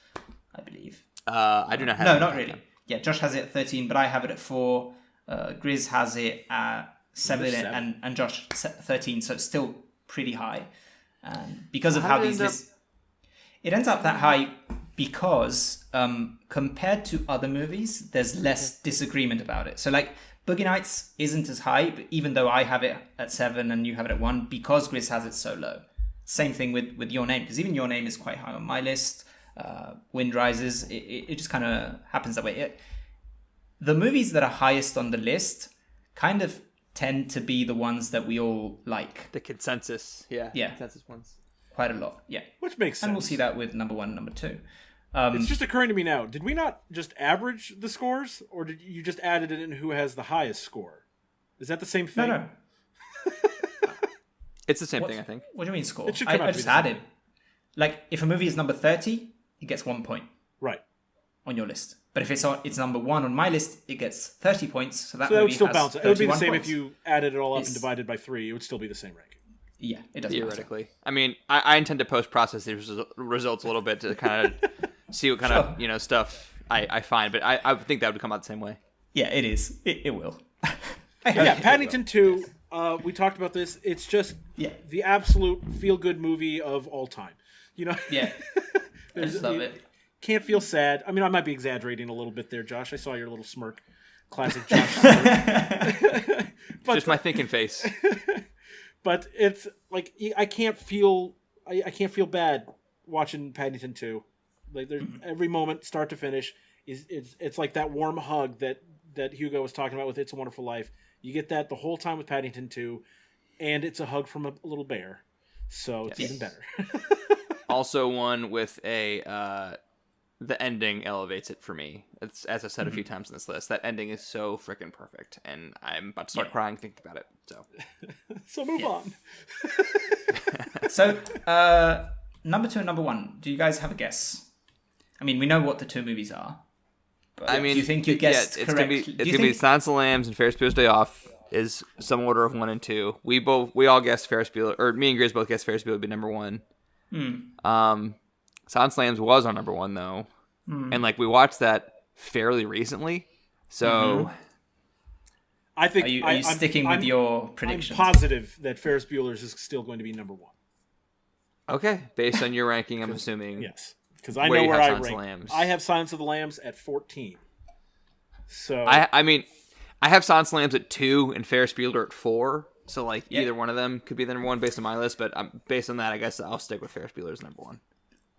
I believe. I do not have it. No, not really. Yeah, Josh has it at 13, but I have it at 4. Grizz has it at 7, and Josh 13, so it's still pretty high. Because of how these lists... It ends up that high because compared to other movies, there's less disagreement about it. So like Boogie Nights isn't as high, but even though I have it at 7 and you have it at 1, because Grizz has it so low. Same thing with Your Name, because even Your Name is quite high on my list. Wind Rises, it just kind of happens that way. The movies that are highest on the list kind of tend to be the ones that we all like. The consensus, yeah. Consensus ones. Quite a lot, yeah. Which makes sense. And we'll see that with number 1 and number 2. It's just occurring to me now, did we not just average the scores, or did you just added it in who has the highest score? Is that the same thing? No. It's the same thing, I think. What do you mean score? It should come out I just added. Like, if a movie is number 30, it gets 1 point. Right. On your list. But if it's number 1 on my list, it gets 30 points. So that would still bounce. It would be the same points. if you added it all up and divided by 3. It would still be the same ranking. Yeah, it does. Theoretically. I mean, I intend to post-process these results a little bit to kind of see what kind of stuff I find. But I think that would come out the same way. Yeah, it is. It will. Paddington 2, we talked about this. It's just the absolute feel-good movie of all time. Yeah. I just love it. Can't feel sad. I mean, I might be exaggerating a little bit there, Josh. I saw your little smirk. Classic Josh smirk. Just my thinking face. But it's like I can't feel bad watching Paddington 2. Like every moment, start to finish, it's like that warm hug that Hugo was talking about with It's a Wonderful Life. You get that the whole time with Paddington 2, and it's a hug from a little bear, so it's even better. Also, one with the ending elevates it for me. It's, as I've said a few times in this list, that ending is so freaking perfect, and I'm about to start crying thinking about it. So move on. So number 2 and number 1. Do you guys have a guess? I mean, we know what the 2 movies are. But I mean, do you think you guessed correct? It's gonna be Silence of the Lambs and Ferris Bueller's Day Off. is some order of 1 and 2. We all guessed Ferris Bueller, or me and Grizz both guessed Ferris Bueller would be number 1. Silence Lambs was our number 1 though, and like we watched that fairly recently, so I think are you sticking with your predictions? I'm positive that Ferris Bueller's is still going to be number 1. Okay, based on your ranking, I'm assuming. Yes, because I know where I rank. Lambs. I have Silence of the Lambs at 14. So I mean, I have Silence of the Lambs at 2 and Ferris Bueller at 4. So like either one of them could be the number 1 based on my list, but based on that, I guess I'll stick with Ferris Bueller's number 1.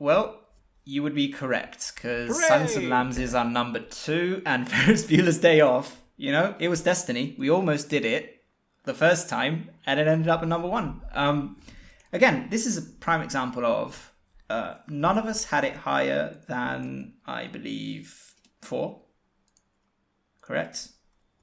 Well, you would be correct, because Silence of the Lambs is our number 2, and Ferris Bueller's Day Off, you know, it was destiny. We almost did it the first time, and it ended up at number 1. Again, this is a prime example of none of us had it higher than, I believe, 4. Correct?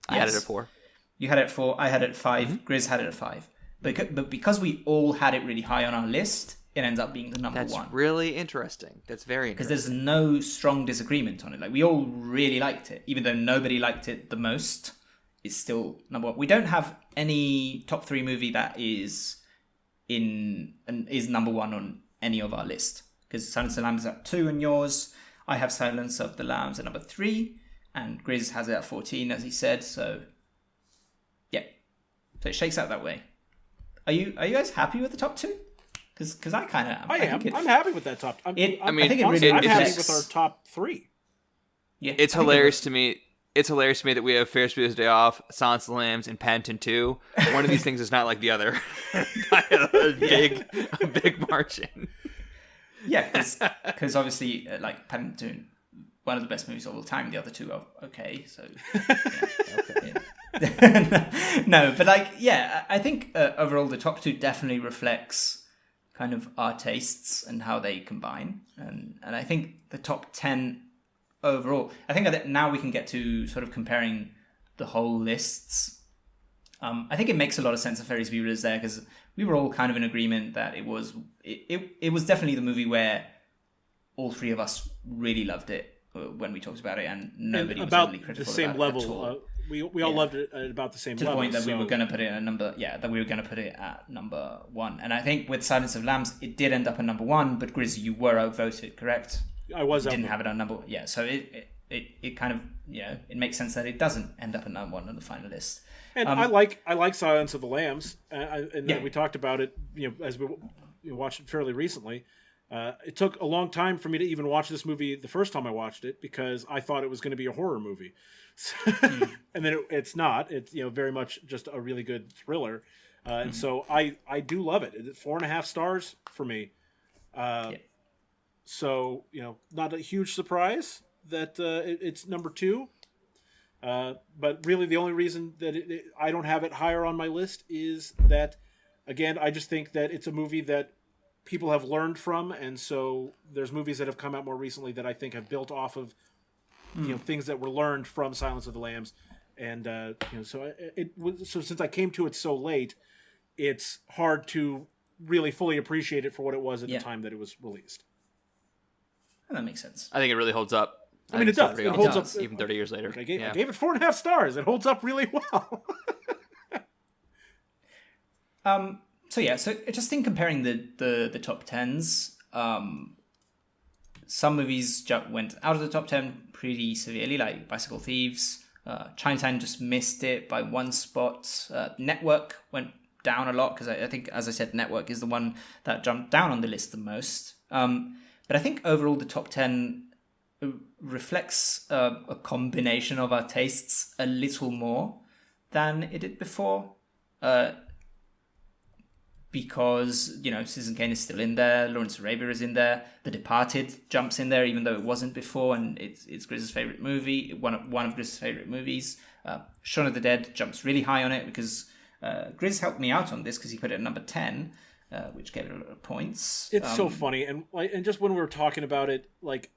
I had it at 4. You had it at 4, I had it at 5, Grizz had it at 5. But because we all had it really high on our list, it ends up being the number 1. That's really interesting. That's very interesting. Because there's no strong disagreement on it. Like, we all really liked it. Even though nobody liked it the most, it's still number 1. We don't have any top 3 movie that is number 1 on any of our list. Because Silence of the Lambs is at 2 on yours. I have Silence of the Lambs at number 3. And Grizz has it at 14, as he said. So, yeah. So it shakes out that way. Are you guys happy with the top 2? Because I kind of am. I am. I'm happy with that top. I think it really. I'm happy with our top 3. Yeah, it's hilarious to me. It's hilarious to me that we have Ferris Bueller's Day Off, Silence of the Lambs, and Paddington 2. One of these things is not like the other by a big margin. Yeah, because obviously, like Paddington, one of the best movies of all time. The other two are okay. So, no, but like, yeah, I think overall the top 2 definitely reflects kind of our tastes and how they combine, and I think the top 10 overall, I think that now we can get to sort of comparing the whole lists. I think it makes a lot of sense that Ferris Bueller's there, because we were all kind of in agreement that it was definitely the movie where all 3 of us really loved it when we talked about it, and nobody was really critical the same about level. it at all. We all loved it at about the same to level. To the point that we were going to put it at number 1. And I think with Silence of Lambs, it did end up at number 1, but Grizz, you were outvoted, correct? I was. You didn't have it on number 1. Yeah, so it kind of, it makes sense that it doesn't end up at number 1 on the final list. And I like Silence of the Lambs, and we talked about it, as we watched it fairly recently. It took a long time for me to even watch this movie the first time I watched it, because I thought it was going to be a horror movie. And then it's not. It's very much just a really good thriller. And so I do love it. It's 4.5 stars for me. So not a huge surprise that it's number 2. But really the only reason that I don't have it higher on my list is that, again, I just think that it's a movie that people have learned from, and so there's movies that have come out more recently that I think have built off of things that were learned from Silence of the Lambs, and so since I came to it so late, it's hard to really fully appreciate it for what it was at the time that it was released. That makes sense. I think it really holds up. I mean, it does. It holds up even 30 years later. I gave it 4.5 stars. It holds up really well. So just in comparing the top 10s, some movies went out of the top 10 pretty severely, like Bicycle Thieves. Chinatown just missed it by 1 spot. Network went down a lot, because I think, as I said, Network is the one that jumped down on the list the most. But I think overall the top 10 reflects a combination of our tastes a little more than it did before. Because, Citizen Kane is still in there, Lawrence of Arabia is in there, The Departed jumps in there, even though it wasn't before, and it's Grizz's favourite movie, one of Grizz's favourite movies. Shaun of the Dead jumps really high on it, because Grizz helped me out on this, because he put it at number 10, which gave it a lot of points. It's so funny, and just when we were talking about it,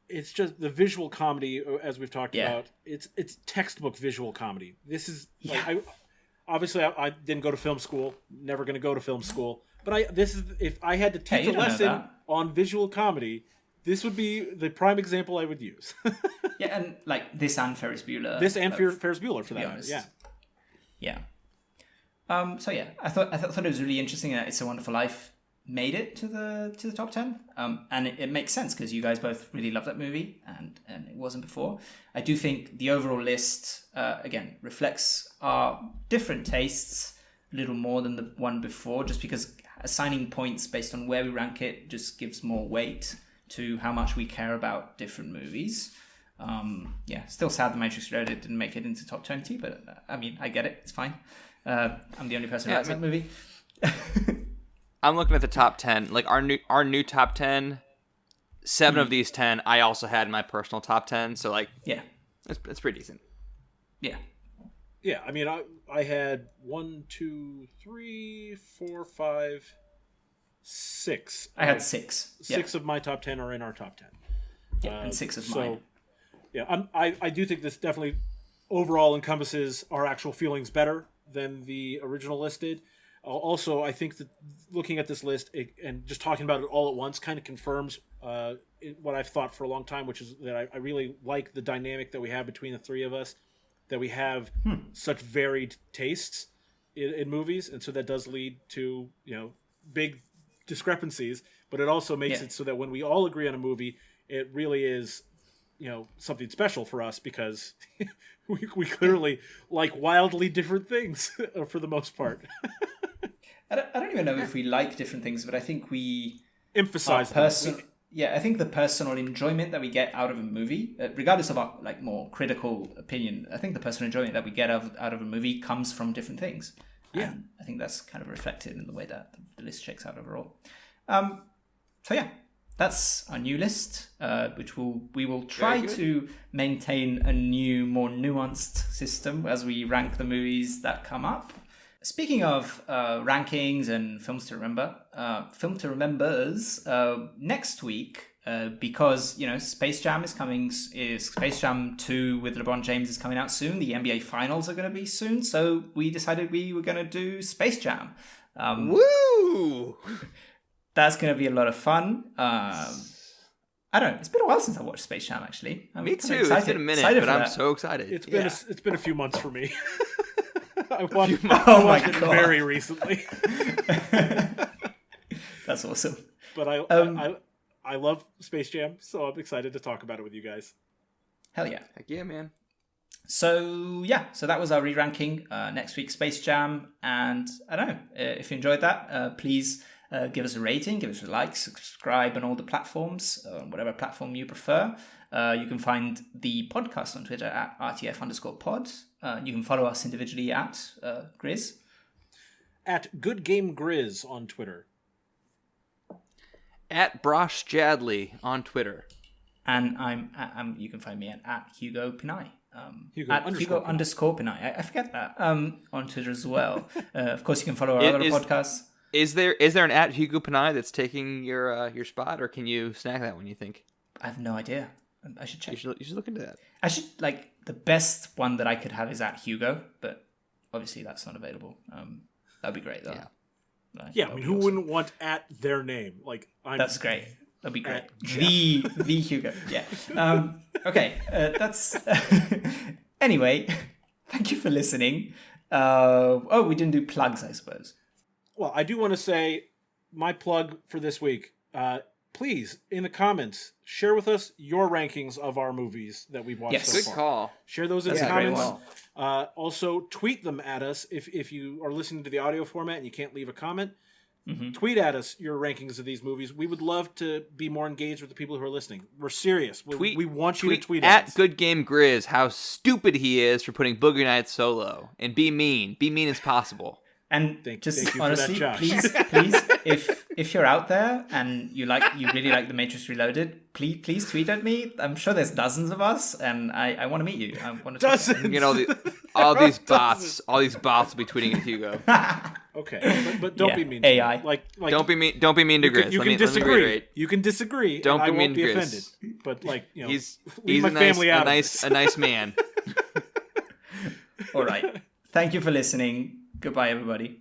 it's just the visual comedy, as we've talked about, it's textbook visual comedy. This is, obviously I didn't go to film school, never going to go to film school, but if I had to teach a lesson on visual comedy, this would be the prime example I would use. And this and Ferris Bueller. Ferris Bueller, for that matter, yeah. So yeah, I thought it was really interesting that It's a Wonderful Life made it to the top 10, and it makes sense because you guys both really love that movie, and it wasn't before. I do think the overall list again reflects our different tastes a little more than the one before, just because assigning points based on where we rank it just gives more weight to how much we care about different movies. Still sad The Matrix Reloaded didn't make it into top 20, but I mean, I get it, it's fine. I'm the only person who likes that movie. I'm looking at the top 10. Like our new top 10, 7 of these 10 I also had in my personal top 10. So like, yeah, it's pretty decent. Yeah. Yeah, I mean, I had 1, 2, 3, 4, 5, 6. I had 6. 6 of my top 10 are in our top 10. Yeah, and 6 of mine. Yeah, I do think this definitely overall encompasses our actual feelings better than the original listed. Also, I think that looking at this list and just talking about it all at once kind of confirms what I've thought for a long time, which is that I really like the dynamic that we have between the three of us, that we have such varied tastes in movies, and so that does lead to big discrepancies, but it also makes it so that when we all agree on a movie, it really is something special for us, because we clearly like wildly different things for the most part. I don't even know if we like different things, but I think we emphasize I think the personal enjoyment that we get out of a movie, regardless of our more critical opinion, I think the personal enjoyment that we get out of a movie comes from different things. Yeah, and I think that's kind of reflected in the way that the list shakes out overall. So yeah, that's our new list, which we will try to maintain a new, more nuanced system as we rank the movies that come up. Speaking of rankings and films to remember, next week, because Space Jam is coming, Space Jam 2 with LeBron James is coming out soon. The NBA Finals are going to be soon, so we decided we were going to do Space Jam. Woo! That's going to be a lot of fun. I don't know. It's been a while since I watched Space Jam, actually. Me too. It's been a minute, but I'm so excited. It's been a few months for me. I watched it very recently. That's awesome. But I love Space Jam, so I'm excited to talk about it with you guys. Hell yeah. Heck yeah, man. So that was our re-ranking. Next week, Space Jam. And I don't know, if you enjoyed that, please give us a rating, give us a like, subscribe on all the platforms, whatever platform you prefer. You can find the podcast on Twitter at RTF_pod. You can follow us individually at Grizz. At Good Game Grizz on Twitter. At Brosh Jadley on Twitter. And you can find me at Hugo Pinay. Hugo_Pinay. I forget that. On Twitter as well. Of course, you can follow our other podcasts. Is there an at Hugo Pinay that's taking your spot, or can you snag that one, you think? I have no idea. I should check. You should look into that. I should, the best one that I could have is at Hugo, but obviously that's not available. That'd be great, though. Yeah. I mean, who wouldn't want at their name? That's great. That'd be great. The Hugo. Yeah. Okay. That's anyway. Thank you for listening. We didn't do plugs, I suppose. Well, I do want to say my plug for this week. Please, in the comments, share with us your rankings of our movies that we've watched so far. Good call. Share those in the comments. Also, tweet them at us if you are listening to the audio format and you can't leave a comment. Mm-hmm. Tweet at us your rankings of these movies. We would love to be more engaged with the people who are listening. We're serious. We want you to tweet at us. Good Game Grizz how stupid he is for putting Boogie Nights solo. And be mean. Be mean as possible. And just honestly, please, if you're out there and you really like The Matrix Reloaded, please tweet at me. I'm sure there's dozens of us, and I want to meet you. I want to dozens. All these bots will be tweeting at Hugo. Okay, but don't be mean. AI. Don't be mean to Grizz. You can disagree. You can disagree. Don't be mean to Grizz. Offended. But he's my family out. A nice man. All right. Thank you for listening. Goodbye, everybody.